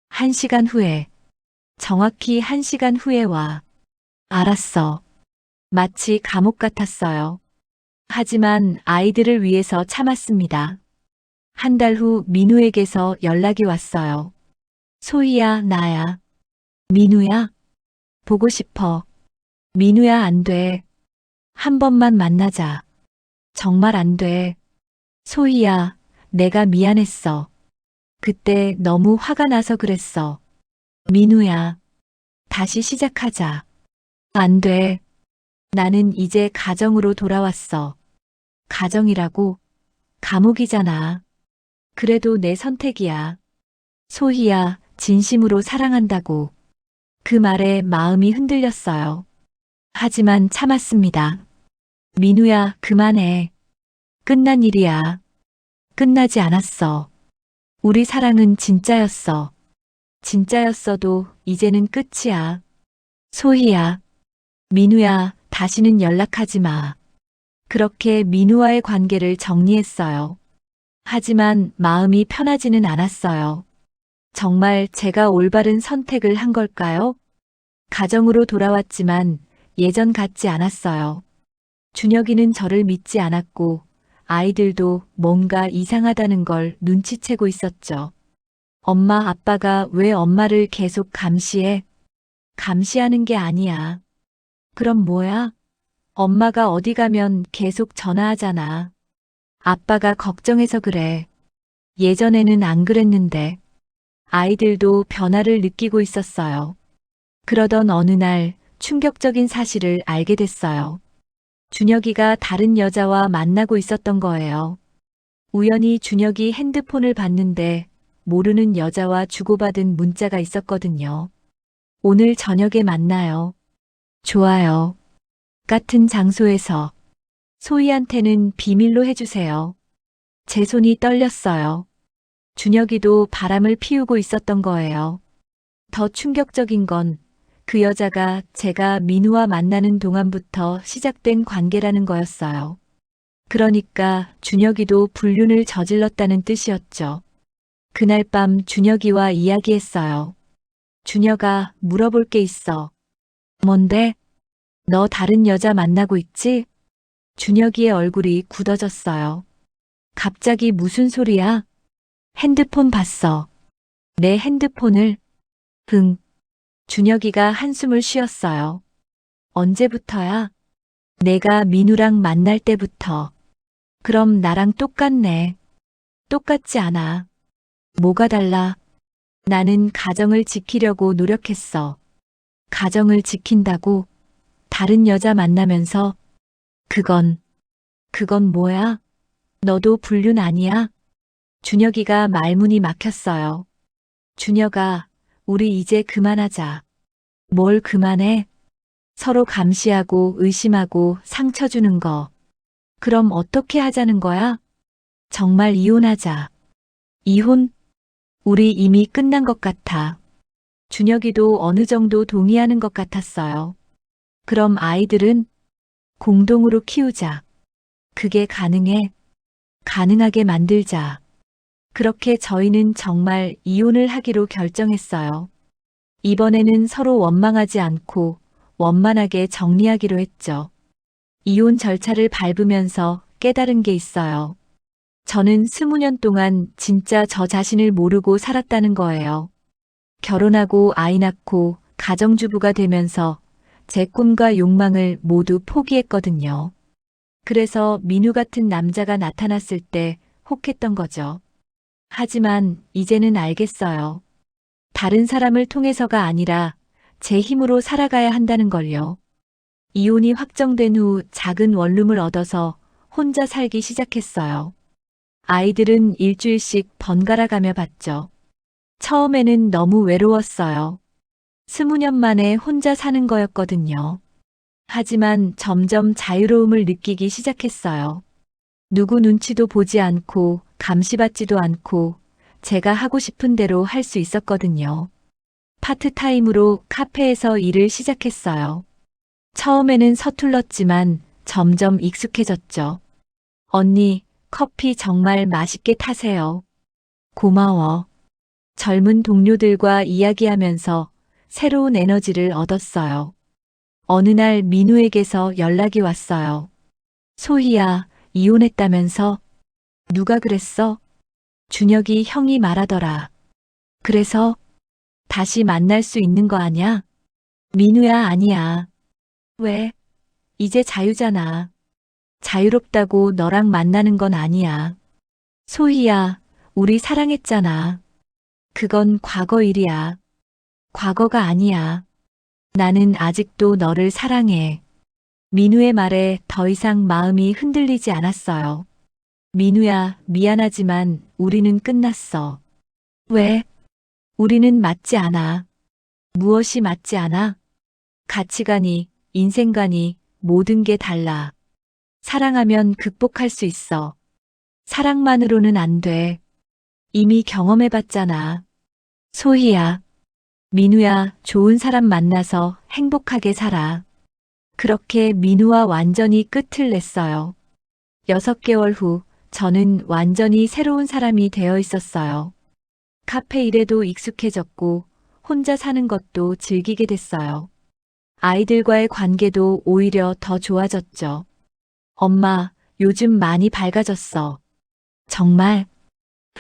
1시간 후에. 정확히 1시간 후에 와. 알았어. 마치 감옥 같았어요. 하지만 아이들을 위해서 참았습니다. 한 달 후 민우에게서 연락이 왔어요. 소희야, 나야. 민우야? 보고 싶어. 민우야, 안 돼. 한 번만 만나자. 정말 안 돼. 소희야, 내가 미안했어. 그때 너무 화가 나서 그랬어. 민우야, 다시 시작하자. 안 돼. 나는 이제 가정으로 돌아왔어. 가정이라고? 감옥이잖아. 그래도 내 선택이야. 소희야, 진심으로 사랑한다고. 그 말에 마음이 흔들렸어요. 하지만 참았습니다. 민우야, 그만해. 끝난 일이야. 끝나지 않았어. 우리 사랑은 진짜였어. 진짜였어도 이제는 끝이야. 소희야, 민우야, 다시는 연락하지 마. 그렇게 민우와의 관계를 정리했어요. 하지만 마음이 편하지는 않았어요. 정말 제가 올바른 선택을 한 걸까요? 가정으로 돌아왔지만 예전 같지 않았어요. 준혁이는 저를 믿지 않았고 아이들도 뭔가 이상하다는 걸 눈치채고 있었죠. 엄마, 아빠가 왜 엄마를 계속 감시해? 감시하는 게 아니야. 그럼 뭐야? 엄마가 어디 가면 계속 전화하잖아. 아빠가 걱정해서 그래. 예전에는 안 그랬는데. 아이들도 변화를 느끼고 있었어요. 그러던 어느 날 충격적인 사실을 알게 됐어요. 준혁이가 다른 여자와 만나고 있었던 거예요. 우연히 준혁이 핸드폰을 봤는데 모르는 여자와 주고받은 문자가 있었거든요. 오늘 저녁에 만나요. 좋아요. 같은 장소에서 소희한테는 비밀로 해주세요. 제 손이 떨렸어요. 준혁이도 바람을 피우고 있었던 거예요. 더 충격적인 건 그 여자가 제가 민우와 만나는 동안부터 시작된 관계라는 거였어요. 그러니까 준혁이도 불륜을 저질렀다는 뜻이었죠. 그날 밤 준혁이와 이야기했어요. 준혁아, 물어볼 게 있어. 뭔데? 너 다른 여자 만나고 있지? 준혁이의 얼굴이 굳어졌어요. 갑자기 무슨 소리야? 핸드폰 봤어. 내 핸드폰을? 응. 준혁이가 한숨을 쉬었어요. 언제부터야? 내가 민우랑 만날 때부터. 그럼 나랑 똑같네. 똑같지 않아. 뭐가 달라? 나는 가정을 지키려고 노력했어. 가정을 지킨다고? 다른 여자 만나면서? 그건 뭐야? 너도 불륜 아니야? 준혁이가 말문이 막혔어요. 준혁아, 우리 이제 그만하자. 뭘 그만해. 서로 감시하고 의심하고 상처 주는 거. 그럼 어떻게 하자는 거야? 정말 이혼하자. 이혼? 우리 이미 끝난 것 같아. 준혁이도 어느 정도 동의하는 것 같았어요. 그럼 아이들은 공동으로 키우자. 그게 가능해. 가능하게 만들자. 그렇게 저희는 정말 이혼을 하기로 결정했어요. 이번에는 서로 원망하지 않고 원만하게 정리하기로 했죠. 이혼 절차를 밟으면서 깨달은 게 있어요. 저는 20년 동안 진짜 저 자신을 모르고 살았다는 거예요. 결혼하고 아이 낳고 가정주부가 되면서 제 꿈과 욕망을 모두 포기했거든요. 그래서 민우 같은 남자가 나타났을 때 혹했던 거죠. 하지만 이제는 알겠어요. 다른 사람을 통해서가 아니라 제 힘으로 살아가야 한다는 걸요. 이혼이 확정된 후 작은 원룸을 얻어서 혼자 살기 시작했어요. 아이들은 일주일씩 번갈아 가며 봤죠. 처음에는 너무 외로웠어요. 20년 만에 혼자 사는 거였거든요. 하지만 점점 자유로움을 느끼기 시작했어요. 누구 눈치도 보지 않고 감시받지도 않고 제가 하고 싶은 대로 할 수 있었거든요. 파트타임으로 카페에서 일을 시작했어요. 처음에는 서툴렀지만 점점 익숙해졌죠. 언니, 커피 정말 맛있게 타세요. 고마워. 젊은 동료들과 이야기하면서 새로운 에너지를 얻었어요. 어느 날 민우에게서 연락이 왔어요. 소희야, 이혼했다면서? 누가 그랬어? 준혁이 형이 말하더라. 그래서 다시 만날 수 있는 거 아냐? 민우야, 아니야. 왜? 이제 자유잖아. 자유롭다고 너랑 만나는 건 아니야. 소희야, 우리 사랑했잖아. 그건 과거 일이야. 과거가 아니야. 나는 아직도 너를 사랑해. 민우의 말에 더 이상 마음이 흔들리지 않았어요. 민우야, 미안하지만 우리는 끝났어. 왜? 우리는 맞지 않아. 무엇이 맞지 않아? 가치관이, 인생관이, 모든 게 달라. 사랑하면 극복할 수 있어. 사랑만으로는 안 돼. 이미 경험해봤잖아. 소희야, 민우야, 좋은 사람 만나서 행복하게 살아. 그렇게 민우와 완전히 끝을 냈어요. 6개월 후, 저는 완전히 새로운 사람이 되어 있었어요. 카페 일에도 익숙해졌고, 혼자 사는 것도 즐기게 됐어요. 아이들과의 관계도 오히려 더 좋아졌죠. 엄마, 요즘 많이 밝아졌어. 정말?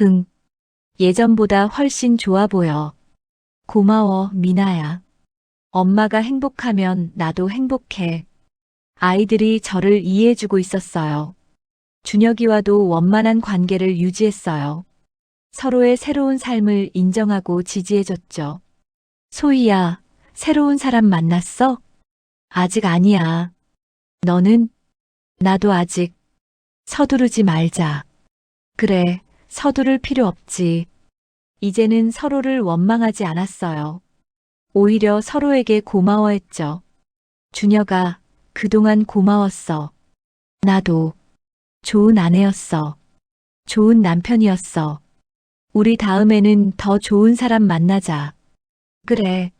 응. 예전보다 훨씬 좋아 보여. 고마워, 미나야. 엄마가 행복하면 나도 행복해. 아이들이 저를 이해해주고 있었어요. 준혁이와도 원만한 관계를 유지했어요. 서로의 새로운 삶을 인정하고 지지해줬죠. 소희야, 새로운 사람 만났어? 아직 아니야. 너는? 나도 아직. 서두르지 말자. 그래, 서두를 필요 없지. 이제는 서로를 원망하지 않았어요. 오히려 서로에게 고마워했죠. 준혁아, 그동안 고마웠어. 나도. 좋은 아내였어. 좋은 남편이었어. 우리 다음에는 더 좋은 사람 만나자. 그래.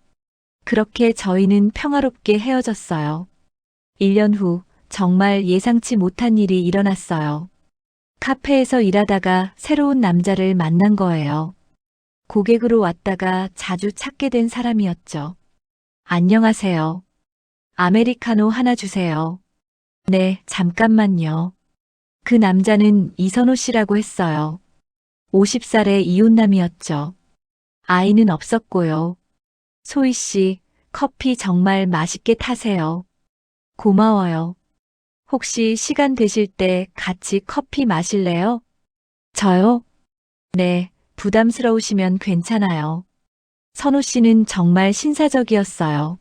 그렇게 저희는 평화롭게 헤어졌어요. 1년 후 정말 예상치 못한 일이 일어났어요. 카페에서 일하다가 새로운 남자를 만난 거예요. 고객으로 왔다가 자주 찾게 된 사람이었죠. 안녕하세요. 아메리카노 하나 주세요. 네, 잠깐만요. 그 남자는 이선호 씨라고 했어요. 50살의 이혼남이었죠. 아이는 없었고요. 소희 씨, 커피 정말 맛있게 타세요. 고마워요. 혹시 시간 되실 때 같이 커피 마실래요? 저요? 네, 부담스러우시면 괜찮아요. 선호 씨는 정말 신사적이었어요.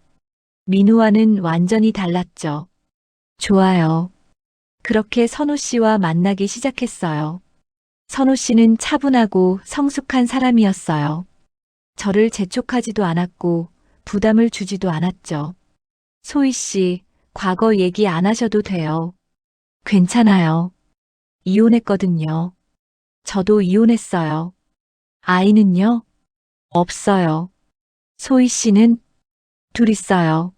민우와는 완전히 달랐죠. 좋아요. 그렇게 선호 씨와 만나기 시작했어요. 선호 씨는 차분하고 성숙한 사람이었어요. 저를 재촉하지도 않았고 부담을 주지도 않았죠. 소희 씨, 과거 얘기 안 하셔도 돼요. 괜찮아요. 이혼했거든요. 저도 이혼했어요. 아이는요? 없어요. 소희 씨는 둘 있어요.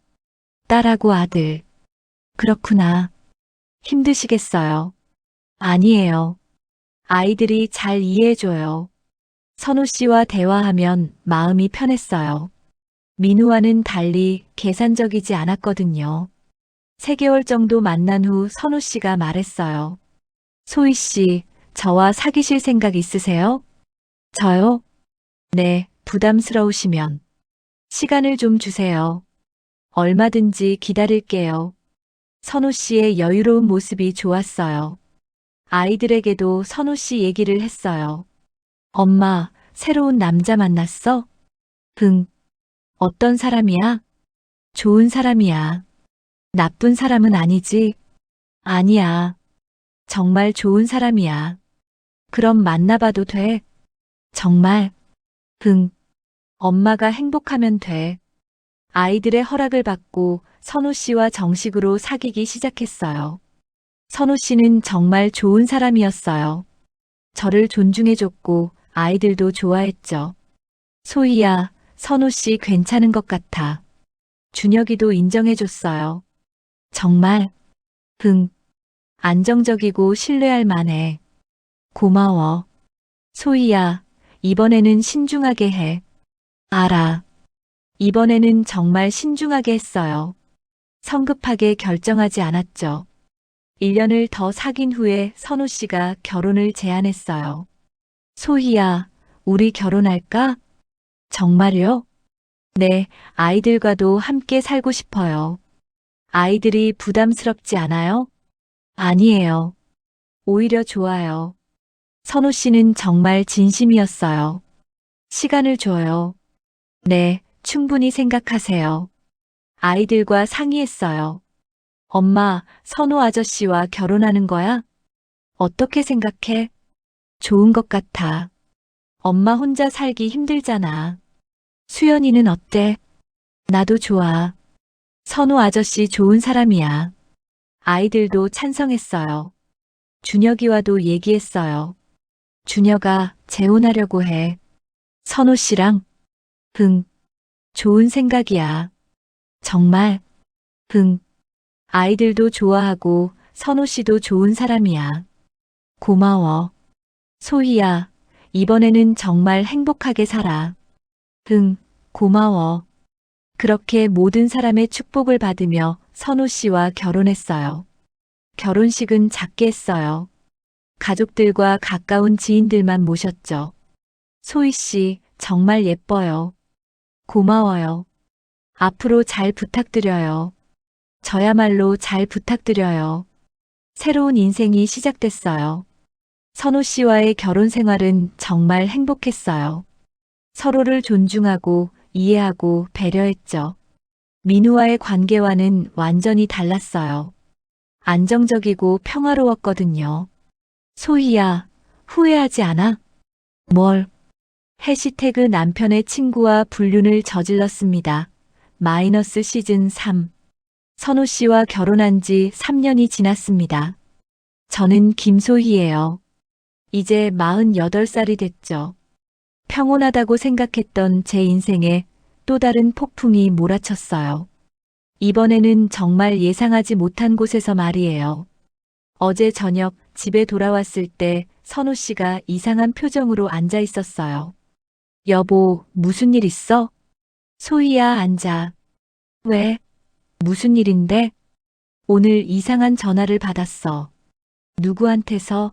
딸하고 아들. 그렇구나. 힘드시겠어요. 아니에요. 아이들이 잘 이해해줘요. 선우 씨와 대화하면 마음이 편했어요. 민우와는 달리 계산적이지 않았거든요. 3개월 정도 만난 후 선우 씨가 말했어요. 소희 씨, 저와 사귀실 생각 있으세요? 저요? 네, 부담스러우시면. 시간을 좀 주세요. 얼마든지 기다릴게요. 선우 씨의 여유로운 모습이 좋았어요. 아이들에게도 선우 씨 얘기를 했어요. 엄마, 새로운 남자 만났어? 응. 어떤 사람이야? 좋은 사람이야. 나쁜 사람은 아니지? 아니야. 정말 좋은 사람이야. 그럼 만나봐도 돼? 정말? 응. 엄마가 행복하면 돼. 아이들의 허락을 받고 선우 씨와 정식으로 사귀기 시작했어요. 선우 씨는 정말 좋은 사람이었어요. 저를 존중해줬고 아이들도 좋아했죠. 소희야, 선우 씨 괜찮은 것 같아. 준혁이도 인정해줬어요. 정말? 응. 안정적이고 신뢰할 만해. 고마워. 소희야, 이번에는 신중하게 해. 알아. 이번에는 정말 신중하게 했어요. 성급하게 결정하지 않았죠. 1년을 더 사귄 후에 선우 씨가 결혼을 제안했어요. 소희야, 우리 결혼할까? 정말요? 네, 아이들과도 함께 살고 싶어요. 아이들이 부담스럽지 않아요? 아니에요. 오히려 좋아요. 선우 씨는 정말 진심이었어요. 시간을 줘요. 네, 충분히 생각하세요. 아이들과 상의했어요. 엄마, 선우 아저씨와 결혼하는 거야? 어떻게 생각해? 좋은 것 같아. 엄마 혼자 살기 힘들잖아. 수연이는 어때? 나도 좋아. 선우 아저씨 좋은 사람이야. 아이들도 찬성했어요. 준혁이와도 얘기했어요. 준혁아, 재혼하려고 해. 선우 씨랑? 응. 좋은 생각이야. 정말? 응. 아이들도 좋아하고 선우 씨도 좋은 사람이야. 고마워. 소희야, 이번에는 정말 행복하게 살아. 응, 고마워. 그렇게 모든 사람의 축복을 받으며 선우 씨와 결혼했어요. 결혼식은 작게 했어요. 가족들과 가까운 지인들만 모셨죠. 소희 씨, 정말 예뻐요. 고마워요. 앞으로 잘 부탁드려요. 저야말로 잘 부탁드려요. 새로운 인생이 시작됐어요. 선우 씨와의 결혼 생활은 정말 행복했어요. 서로를 존중하고 이해하고 배려했죠. 민우와의 관계와는 완전히 달랐어요. 안정적이고 평화로웠거든요. 소희야, 후회하지 않아? 뭘? 해시태그 남편의 친구와 불륜을 저질렀습니다. 마이너스 시즌 3. 선우 씨와 결혼한 지 3년이 지났습니다. 저는 김소희예요. 이제 48살이 됐죠. 평온하다고 생각했던 제 인생에 또 다른 폭풍이 몰아쳤어요. 이번에는 정말 예상하지 못한 곳에서 말이에요. 어제 저녁 집에 돌아왔을 때 선우 씨가 이상한 표정으로 앉아 있었어요. 여보, 무슨 일 있어? 소희야, 앉아. 왜? 무슨 일인데? 오늘 이상한 전화를 받았어. 누구한테서?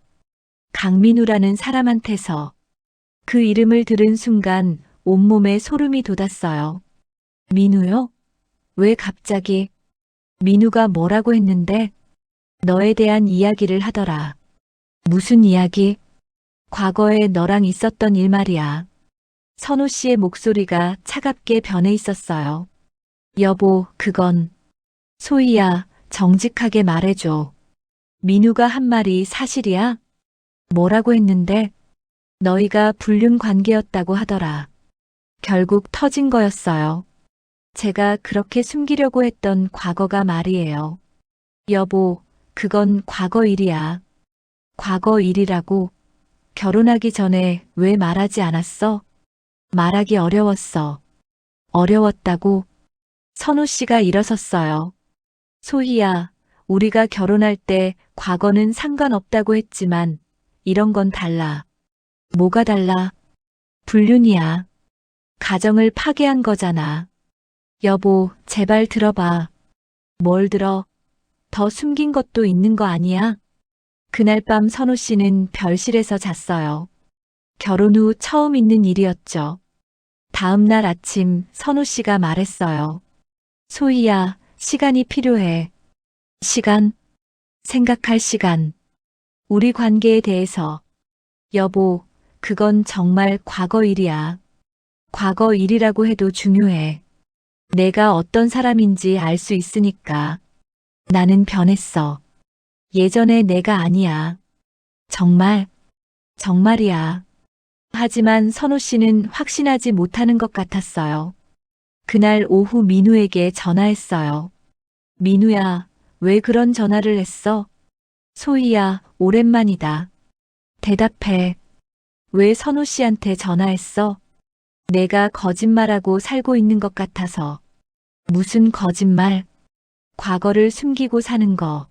강민우라는 사람한테서. 그 이름을 들은 순간 온몸에 소름이 돋았어요. 민우요? 왜 갑자기? 민우가 뭐라고 했는데? 너에 대한 이야기를 하더라. 무슨 이야기? 과거에 너랑 있었던 일 말이야. 선우 씨의 목소리가 차갑게 변해 있었어요. 여보, 그건. 소희야, 정직하게 말해줘. 민우가 한 말이 사실이야? 뭐라고 했는데? 너희가 불륜 관계였다고 하더라. 결국 터진 거였어요. 제가 그렇게 숨기려고 했던 과거가 말이에요. 여보, 그건 과거 일이야. 과거 일이라고. 결혼하기 전에 왜 말하지 않았어? 말하기 어려웠어. 어려웠다고? 선우 씨가 일어섰어요. 소희야, 우리가 결혼할 때 과거는 상관없다고 했지만 이런 건 달라. 뭐가 달라? 불륜이야. 가정을 파괴한 거잖아. 여보, 제발 들어봐. 뭘 들어? 더 숨긴 것도 있는 거 아니야? 그날 밤 선우 씨는 별실에서 잤어요. 결혼 후 처음 있는 일이었죠. 다음 날 아침 선우 씨가 말했어요. 소희야, 시간이 필요해. 시간? 생각할 시간. 우리 관계에 대해서. 여보, 그건 정말 과거 일이야. 과거 일이라고 해도 중요해. 내가 어떤 사람인지 알 수 있으니까. 나는 변했어. 예전의 내가 아니야. 정말, 정말이야. 하지만 선우 씨는 확신하지 못하는 것 같았어요. 그날 오후 민우에게 전화했어요. 민우야, 왜 그런 전화를 했어? 소희야, 오랜만이다. 대답해. 왜 선우 씨한테 전화했어? 내가 거짓말하고 살고 있는 것 같아서. 무슨 거짓말? 과거를 숨기고 사는 거.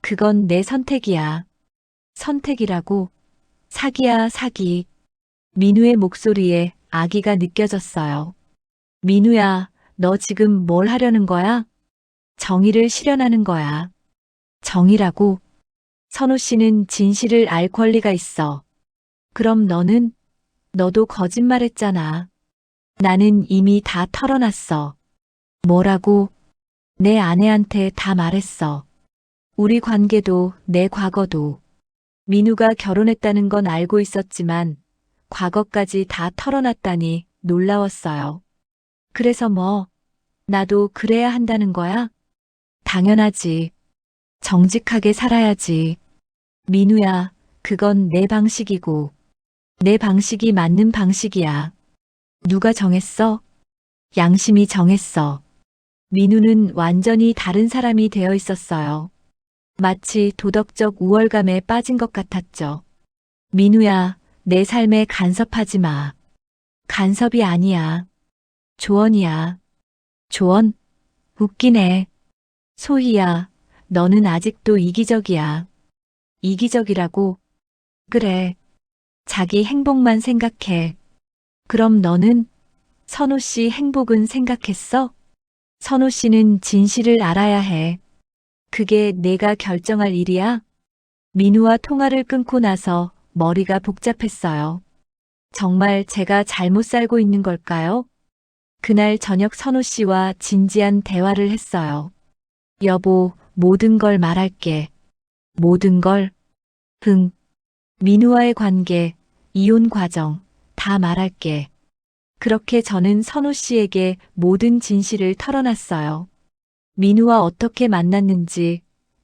그건 내 선택이야. 선택이라고? 사기야, 사기. 민우의 목소리에 아기가 느껴졌어요. 민우야, 너 지금 뭘 하려는 거야? 정의를 실현하는 거야. 정의라고? 선우 씨는 진실을 알 권리가 있어. 그럼 너는? 너도 거짓말했잖아. 나는 이미 다 털어놨어. 뭐라고? 내 아내한테 다 말했어. 우리 관계도 내 과거도. 민우가 결혼했다는 건 알고 있었지만 과거까지 다 털어놨다니 놀라웠어요. 그래서 뭐, 나도 그래야 한다는 거야? 당연하지. 정직하게 살아야지. 민우야, 그건 내 방식이고, 내 방식이 맞는 방식이야. 누가 정했어? 양심이 정했어. 민우는 완전히 다른 사람이 되어 있었어요. 마치 도덕적 우월감에 빠진 것 같았죠. 민우야, 내 삶에 간섭하지 마. 간섭이 아니야. 조언이야. 조언? 웃기네. 소희야, 너는 아직도 이기적이야. 이기적이라고? 그래. 자기 행복만 생각해. 그럼 너는? 선우 씨 행복은 생각했어? 선우 씨는 진실을 알아야 해. 그게 내가 결정할 일이야? 민우와 통화를 끊고 나서 머리가 복잡했어요. 정말 제가 잘못 살고 있는 걸까요? 그날 저녁 선우 씨와 진지한 대화를 했어요. 여보, 모든 걸 말할게. 모든 걸? 흥. 민우와의 관계, 이혼 과정, 다 말할게. 그렇게 저는 선우 씨에게 모든 진실을 털어놨어요. 민우와 어떻게 만났는지,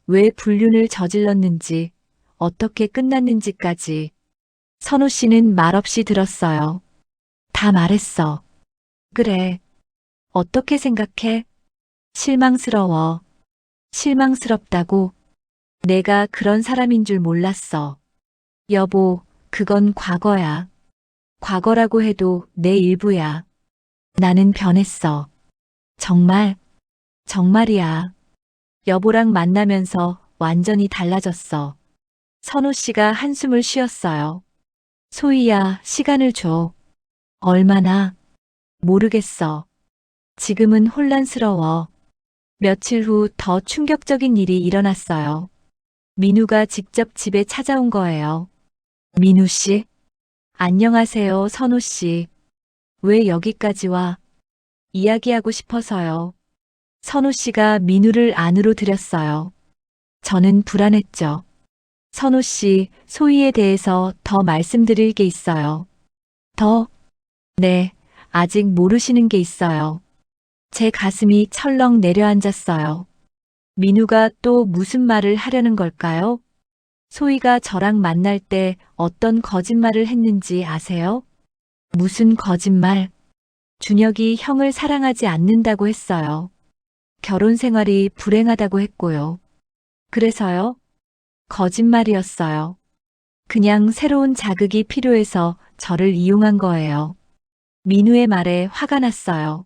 왜 불륜을 저질렀는지, 어떻게 끝났는지까지. 선우 씨는 말없이 들었어요. 다 말했어. 그래. 어떻게 생각해? 실망스러워. 실망스럽다고? 내가 그런 사람인 줄 몰랐어. 여보, 그건 과거야. 과거라고 해도 내 일부야. 나는 변했어. 정말, 정말이야. 여보랑 만나면서 완전히 달라졌어. 선우 씨가 한숨을 쉬었어요. 소희야, 시간을 줘. 얼마나? 모르겠어. 지금은 혼란스러워. 며칠 후 더 충격적인 일이 일어났어요. 민우가 직접 집에 찾아온 거예요. 민우 씨? 안녕하세요, 선우 씨. 왜 여기까지 와? 이야기하고 싶어서요. 선우 씨가 민우를 안으로 들였어요. 저는 불안했죠. 선우 씨, 소희에 대해서 더 말씀드릴 게 있어요. 더? 네, 아직 모르시는 게 있어요. 제 가슴이 철렁 내려앉았어요. 민우가 또 무슨 말을 하려는 걸까요? 소희가 저랑 만날 때 어떤 거짓말을 했는지 아세요? 무슨 거짓말? 준혁이 형을 사랑하지 않는다고 했어요. 결혼 생활이 불행하다고 했고요. 그래서요? 거짓말이었어요. 그냥 새로운 자극이 필요해서 저를 이용한 거예요. 민우의 말에 화가 났어요.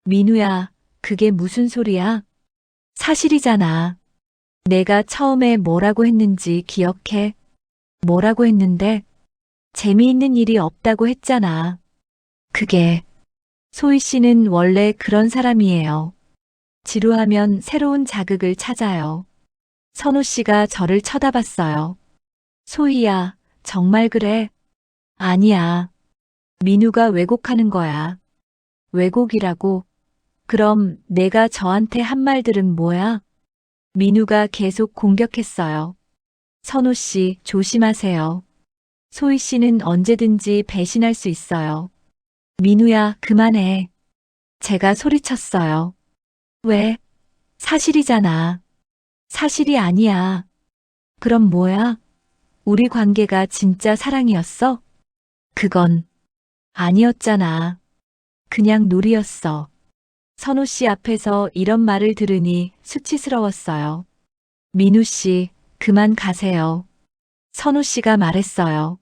민우야, 그게 무슨 소리야? 사실이잖아. 내가 처음에 뭐라고 했는지 기억해? 뭐라고 했는데? 재미있는 일이 없다고 했잖아. 그게, 소희 씨는 원래 그런 사람이에요. 지루하면 새로운 자극을 찾아요. 선우 씨가 저를 쳐다봤어요. 소희야, 정말 그래? 아니야. 민우가 왜곡하는 거야. 왜곡이라고? 그럼 내가 저한테 한 말들은 뭐야? 민우가 계속 공격했어요. 선우 씨, 조심하세요. 소희 씨는 언제든지 배신할 수 있어요. 민우야, 그만해. 제가 소리쳤어요. 왜? 사실이잖아. 사실이 아니야. 그럼 뭐야? 우리 관계가 진짜 사랑이었어? 그건 아니었잖아. 그냥 놀이였어. 선우 씨 앞에서 이런 말을 들으니 수치스러웠어요. 민우 씨, 그만 가세요. 선우 씨가 말했어요.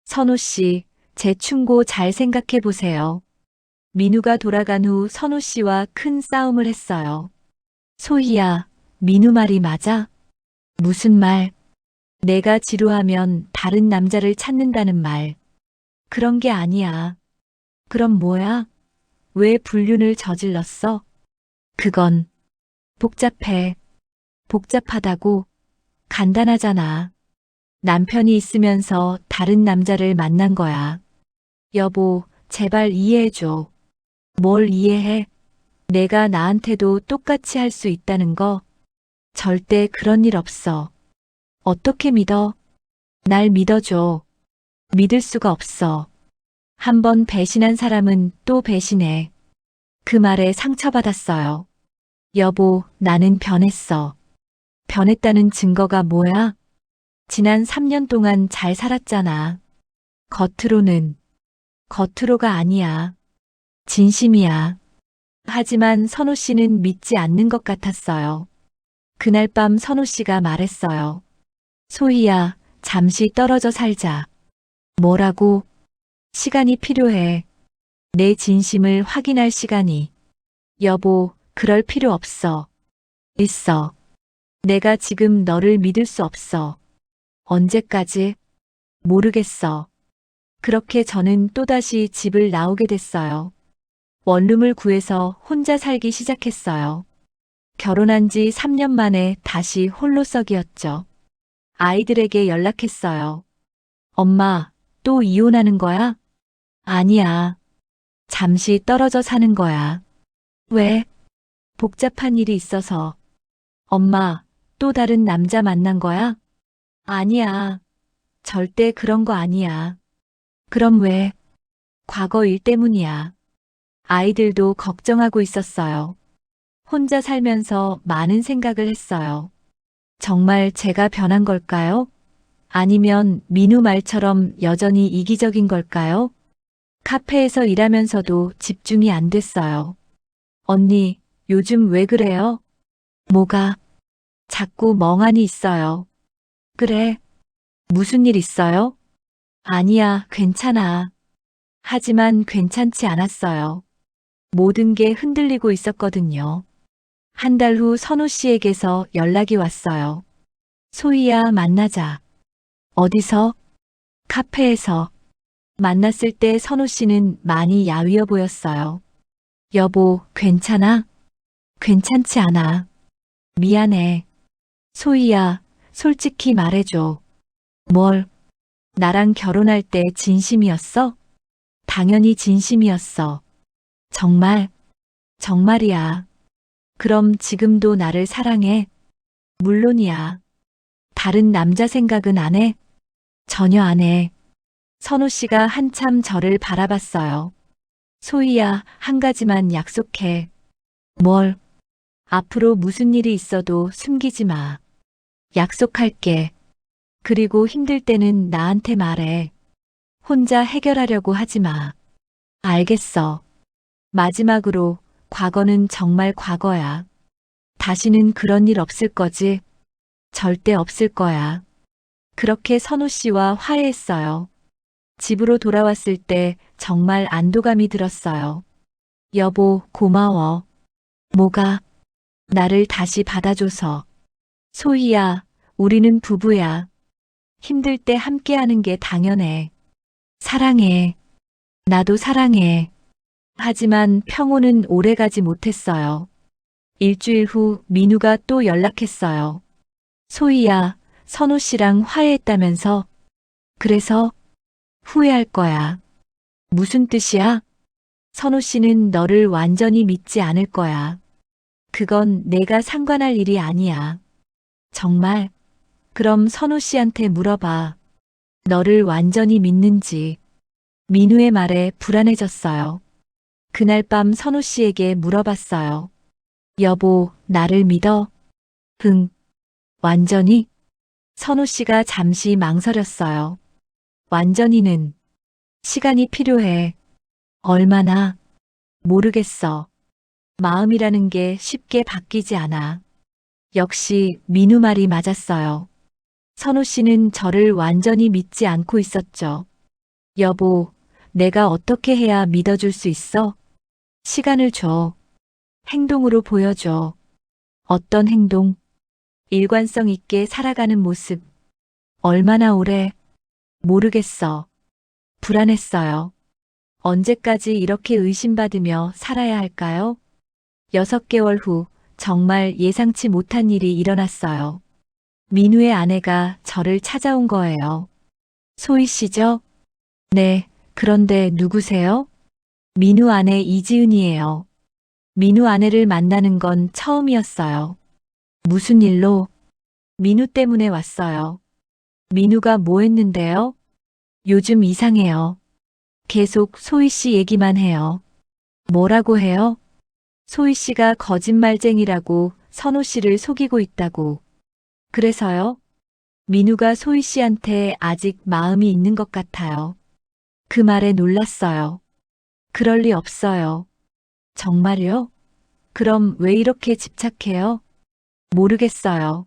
선우 씨, 제 충고 잘 생각해 보세요. 민우가 돌아간 후 선우 씨와 큰 싸움을 했어요. 소희야, 민우 말이 맞아? 무슨 말? 내가 지루하면 다른 남자를 찾는다는 말. 그런 게 아니야. 그럼 뭐야? 왜 불륜을 저질렀어? 그건 복잡해. 복잡하다고? 간단하잖아. 남편이 있으면서 다른 남자를 만난 거야. 여보, 제발 이해해줘. 뭘 이해해? 내가 나한테도 똑같이 할 수 있다는 거? 절대 그런 일 없어. 어떻게 믿어? 날 믿어줘. 믿을 수가 없어. 한 번 배신한 사람은 또 배신해. 그 말에 상처받았어요. 여보, 나는 변했어. 변했다는 증거가 뭐야? 지난 3년 동안 잘 살았잖아. 겉으로는, 겉으로가 아니야. 진심이야. 하지만 선우 씨는 믿지 않는 것 같았어요. 그날 밤 선우 씨가 말했어요. 소희야, 잠시 떨어져 살자. 뭐라고? 시간이 필요해. 내 진심을 확인할 시간이. 여보, 그럴 필요 없어. 있어. 내가 지금 너를 믿을 수 없어. 언제까지? 모르겠어. 그렇게 저는 또다시 집을 나오게 됐어요. 원룸을 구해서 혼자 살기 시작했어요. 결혼한 지 3년 만에 다시 홀로서기였죠. 아이들에게 연락했어요. 엄마, 또 이혼하는 거야? 아니야. 잠시 떨어져 사는 거야. 왜? 복잡한 일이 있어서. 엄마, 또 다른 남자 만난 거야? 아니야. 절대 그런 거 아니야. 그럼 왜? 과거 일 때문이야. 아이들도 걱정하고 있었어요. 혼자 살면서 많은 생각을 했어요. 정말 제가 변한 걸까요? 아니면 민우 말처럼 여전히 이기적인 걸까요? 카페에서 일하면서도 집중이 안 됐어요. 언니, 요즘 왜 그래요? 뭐가? 자꾸 멍하니 있어요. 그래. 무슨 일 있어요? 아니야, 괜찮아. 하지만 괜찮지 않았어요. 모든 게 흔들리고 있었거든요. 한 달 후 선우 씨에게서 연락이 왔어요. 소희야, 만나자. 어디서? 카페에서. 만났을 때 선우 씨는 많이 야위어 보였어요. 여보, 괜찮아? 괜찮지 않아. 미안해. 소희야, 솔직히 말해줘. 뭘? 나랑 결혼할 때 진심이었어? 당연히 진심이었어. 정말? 정말이야. 그럼 지금도 나를 사랑해? 물론이야. 다른 남자 생각은 안 해? 전혀 안 해. 선우 씨가 한참 저를 바라봤어요. 소희야, 한 가지만 약속해. 뭘? 앞으로 무슨 일이 있어도 숨기지 마. 약속할게. 그리고 힘들 때는 나한테 말해. 혼자 해결하려고 하지 마. 알겠어. 마지막으로 과거는 정말 과거야. 다시는 그런 일 없을 거지? 절대 없을 거야. 그렇게 선우 씨와 화해했어요. 집으로 돌아왔을 때 정말 안도감이 들었어요. 여보, 고마워. 뭐가? 나를 다시 받아줘서. 소희야, 우리는 부부야. 힘들 때 함께하는 게 당연해. 사랑해. 나도 사랑해. 하지만 평온은 오래가지 못했어요. 일주일 후 민우가 또 연락했어요. 소희야, 선우 씨랑 화해했다면서? 그래서 후회할 거야. 무슨 뜻이야? 선우 씨는 너를 완전히 믿지 않을 거야. 그건 내가 상관할 일이 아니야. 정말? 그럼 선우 씨한테 물어봐. 너를 완전히 믿는지. 민우의 말에 불안해졌어요. 그날 밤 선우 씨에게 물어봤어요. 여보, 나를 믿어? 응. 완전히? 선우 씨가 잠시 망설였어요. 완전히는 시간이 필요해. 얼마나? 모르겠어. 마음이라는 게 쉽게 바뀌지 않아. 역시 민우 말이 맞았어요. 선우 씨는 저를 완전히 믿지 않고 있었죠. 여보, 내가 어떻게 해야 믿어줄 수 있어? 시간을 줘. 행동으로 보여줘. 어떤 행동? 일관성 있게 살아가는 모습. 얼마나 오래? 모르겠어. 불안했어요. 언제까지 이렇게 의심받으며 살아야 할까요? 6개월 후 정말 예상치 못한 일이 일어났어요. 민우의 아내가 저를 찾아온 거예요. 소희 씨죠? 네, 그런데 누구세요? 민우 아내 이지은이에요. 민우 아내를 만나는 건 처음이었어요. 무슨 일로? 민우 때문에 왔어요. 민우가 뭐 했는데요? 요즘 이상해요. 계속 소희 씨 얘기만 해요. 뭐라고 해요? 소희 씨가 거짓말쟁이라고 선호 씨를 속이고 있다고. 그래서요? 민우가 소희 씨한테 아직 마음이 있는 것 같아요. 그 말에 놀랐어요. 그럴 리 없어요. 정말요? 그럼 왜 이렇게 집착해요? 모르겠어요.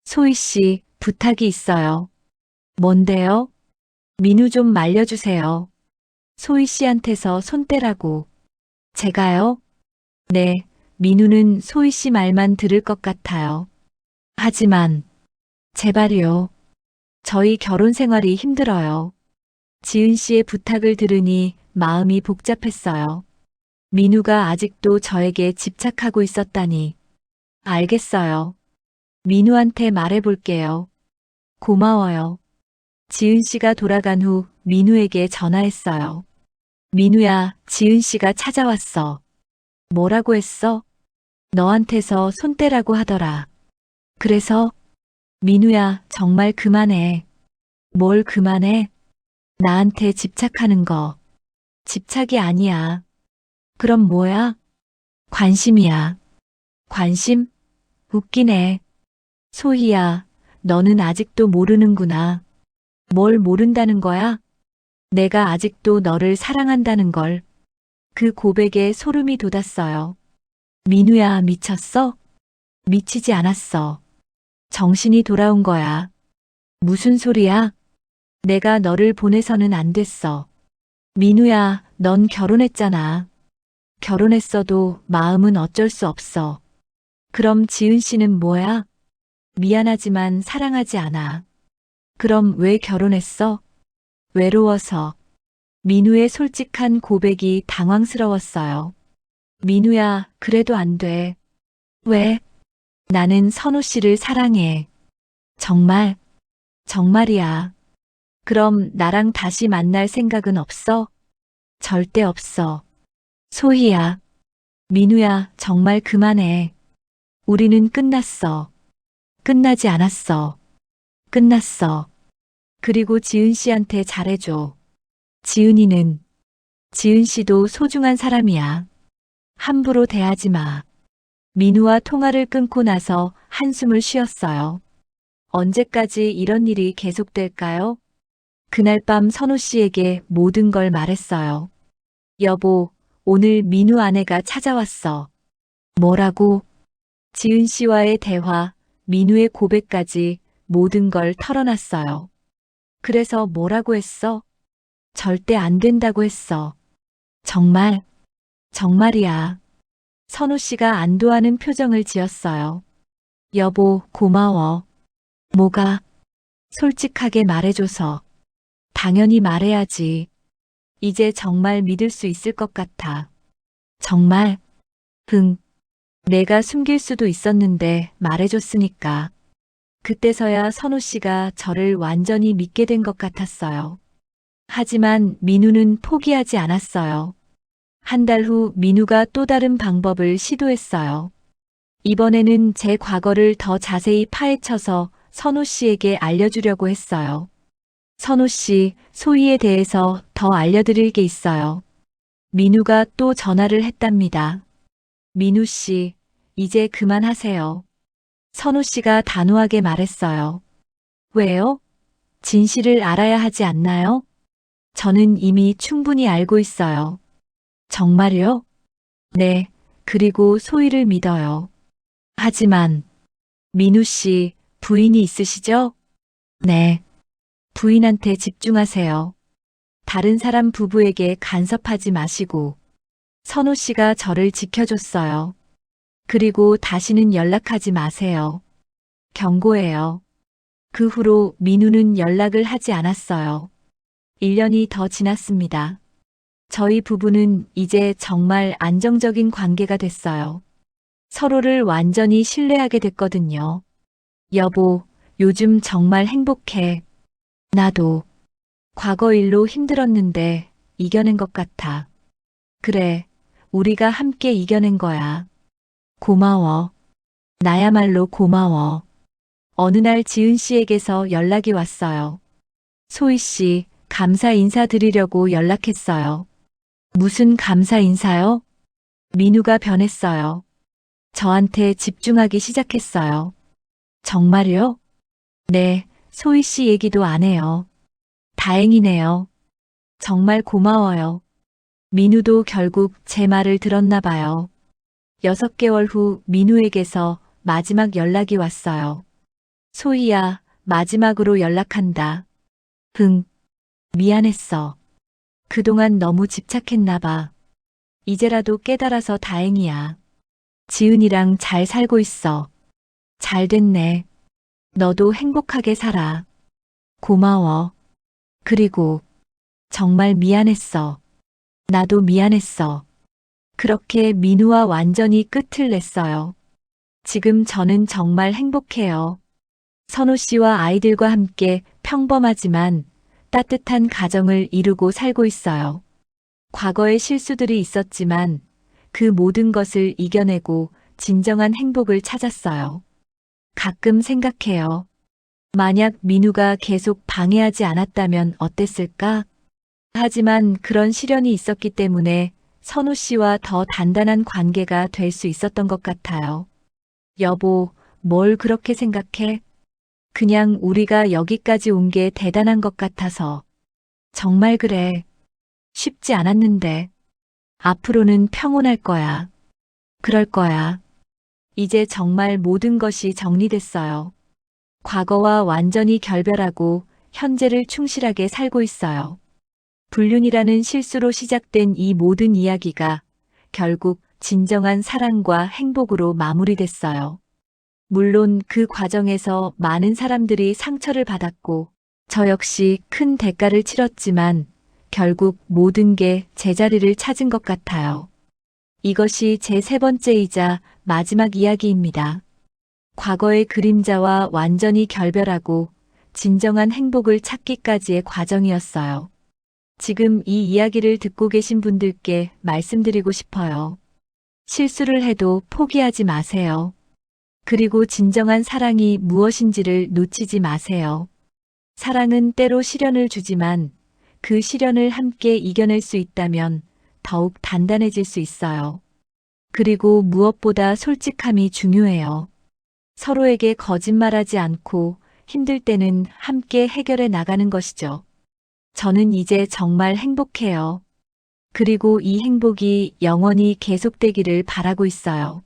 소희 씨, 부탁이 있어요. 뭔데요? 민우 좀 말려주세요. 소희 씨한테서 손 떼라고. 제가요? 네, 민우는 소희 씨 말만 들을 것 같아요. 하지만, 제발요. 저희 결혼 생활이 힘들어요. 지은 씨의 부탁을 들으니 마음이 복잡했어요. 민우가 아직도 저에게 집착하고 있었다니. 알겠어요. 민우한테 말해볼게요. 고마워요. 지은 씨가 돌아간 후 민우에게 전화했어요. 민우야, 지은 씨가 찾아왔어. 뭐라고 했어? 너한테서 손 떼라고 하더라. 그래서 민우야, 정말 그만해. 뭘 그만해? 나한테 집착하는 거. 집착이 아니야. 그럼 뭐야? 관심이야. 관심? 웃기네. 소희야, 너는 아직도 모르는구나. 뭘 모른다는 거야? 내가 아직도 너를 사랑한다는 걸. 그 고백에 소름이 돋았어요. 민우야, 미쳤어? 미치지 않았어. 정신이 돌아온 거야. 무슨 소리야? 내가 너를 보내서는 안 됐어. 민우야, 넌 결혼했잖아. 결혼했어도 마음은 어쩔 수 없어. 그럼 지은 씨는 뭐야? 미안하지만 사랑하지 않아. 그럼 왜 결혼했어? 외로워서. 민우의 솔직한 고백이 당황스러웠어요. 민우야, 그래도 안 돼. 왜? 나는 선우 씨를 사랑해. 정말, 정말이야. 그럼 나랑 다시 만날 생각은 없어? 절대 없어. 소희야, 민우야, 정말 그만해. 우리는 끝났어. 끝나지 않았어. 끝났어. 그리고 지은 씨한테 잘해줘. 지은이는, 지은 씨도 소중한 사람이야. 함부로 대하지 마. 민우와 통화를 끊고 나서 한숨을 쉬었어요. 언제까지 이런 일이 계속될까요? 그날 밤 선우 씨에게 모든 걸 말했어요. 여보, 오늘 민우 아내가 찾아왔어. 뭐라고? 지은 씨와의 대화, 민우의 고백까지 모든 걸 털어놨어요. 그래서 뭐라고 했어? 절대 안 된다고 했어. 정말, 정말이야. 선우 씨가 안도하는 표정을 지었어요. 여보, 고마워. 뭐가? 솔직하게 말해줘서. 당연히 말해야지. 이제 정말 믿을 수 있을 것 같아. 정말? 응. 내가 숨길 수도 있었는데 말해줬으니까. 그때서야 선우 씨가 저를 완전히 믿게 된 것 같았어요. 하지만 민우는 포기하지 않았어요. 한 달 후 민우가 또 다른 방법을 시도했어요. 이번에는 제 과거를 더 자세히 파헤쳐서 선우 씨에게 알려주려고 했어요. 선우 씨, 소희에 대해서 더 알려드릴 게 있어요. 민우가 또 전화를 했답니다. 민우 씨, 이제 그만하세요. 선우 씨가 단호하게 말했어요. 왜요? 진실을 알아야 하지 않나요? 저는 이미 충분히 알고 있어요. 정말요? 네, 그리고 소희를 믿어요. 하지만, 민우 씨, 부인이 있으시죠? 네, 부인한테 집중하세요. 다른 사람 부부에게 간섭하지 마시고, 선우 씨가 저를 지켜줬어요. 그리고 다시는 연락하지 마세요. 경고해요. 그 후로 민우는 연락을 하지 않았어요. 1년이 더 지났습니다. 저희 부부는 이제 정말 안정적인 관계가 됐어요. 서로를 완전히 신뢰하게 됐거든요. 여보, 요즘 정말 행복해. 나도. 과거 일로 힘들었는데 이겨낸 것 같아. 그래, 우리가 함께 이겨낸 거야. 고마워. 나야말로 고마워. 어느 날 지은 씨에게서 연락이 왔어요. 소희 씨, 감사 인사드리려고 연락했어요. 무슨 감사 인사요? 민우가 변했어요. 저한테 집중하기 시작했어요. 정말요? 네, 소희 씨 얘기도 안 해요. 다행이네요. 정말 고마워요. 민우도 결국 제 말을 들었나 봐요. 6개월 후 민우에게서 마지막 연락이 왔어요. 소희야, 마지막으로 연락한다. 응, 미안했어. 그동안 너무 집착했나 봐. 이제라도 깨달아서 다행이야. 지은이랑 잘 살고 있어. 잘 됐네. 너도 행복하게 살아. 고마워. 그리고 정말 미안했어. 나도 미안했어. 그렇게 민우와 완전히 끝을 냈어요. 지금 저는 정말 행복해요. 선우 씨와 아이들과 함께 평범하지만 따뜻한 가정을 이루고 살고 있어요. 과거의 실수들이 있었지만 그 모든 것을 이겨내고 진정한 행복을 찾았어요. 가끔 생각해요. 만약 민우가 계속 방해하지 않았다면 어땠을까? 하지만 그런 시련이 있었기 때문에 선우 씨와 더 단단한 관계가 될 수 있었던 것 같아요. 여보, 뭘 그렇게 생각해? 그냥 우리가 여기까지 온 게 대단한 것 같아서. 정말 그래. 쉽지 않았는데. 앞으로는 평온할 거야. 그럴 거야. 이제 정말 모든 것이 정리됐어요. 과거와 완전히 결별하고 현재를 충실하게 살고 있어요. 불륜이라는 실수로 시작된 이 모든 이야기가 결국 진정한 사랑과 행복으로 마무리됐어요. 물론 그 과정에서 많은 사람들이 상처를 받았고 저 역시 큰 대가를 치렀지만 결국 모든 게 제자리를 찾은 것 같아요. 이것이 제 3번째이자 마지막 이야기입니다. 과거의 그림자와 완전히 결별하고 진정한 행복을 찾기까지의 과정이었어요. 지금 이 이야기를 듣고 계신 분들께 말씀드리고 싶어요. 실수를 해도 포기하지 마세요. 그리고 진정한 사랑이 무엇인지를 놓치지 마세요. 사랑은 때로 시련을 주지만 그 시련을 함께 이겨낼 수 있다면 더욱 단단해질 수 있어요. 그리고 무엇보다 솔직함이 중요해요. 서로에게 거짓말하지 않고 힘들 때는 함께 해결해 나가는 것이죠. 저는 이제 정말 행복해요. 그리고 이 행복이 영원히 계속되기를 바라고 있어요.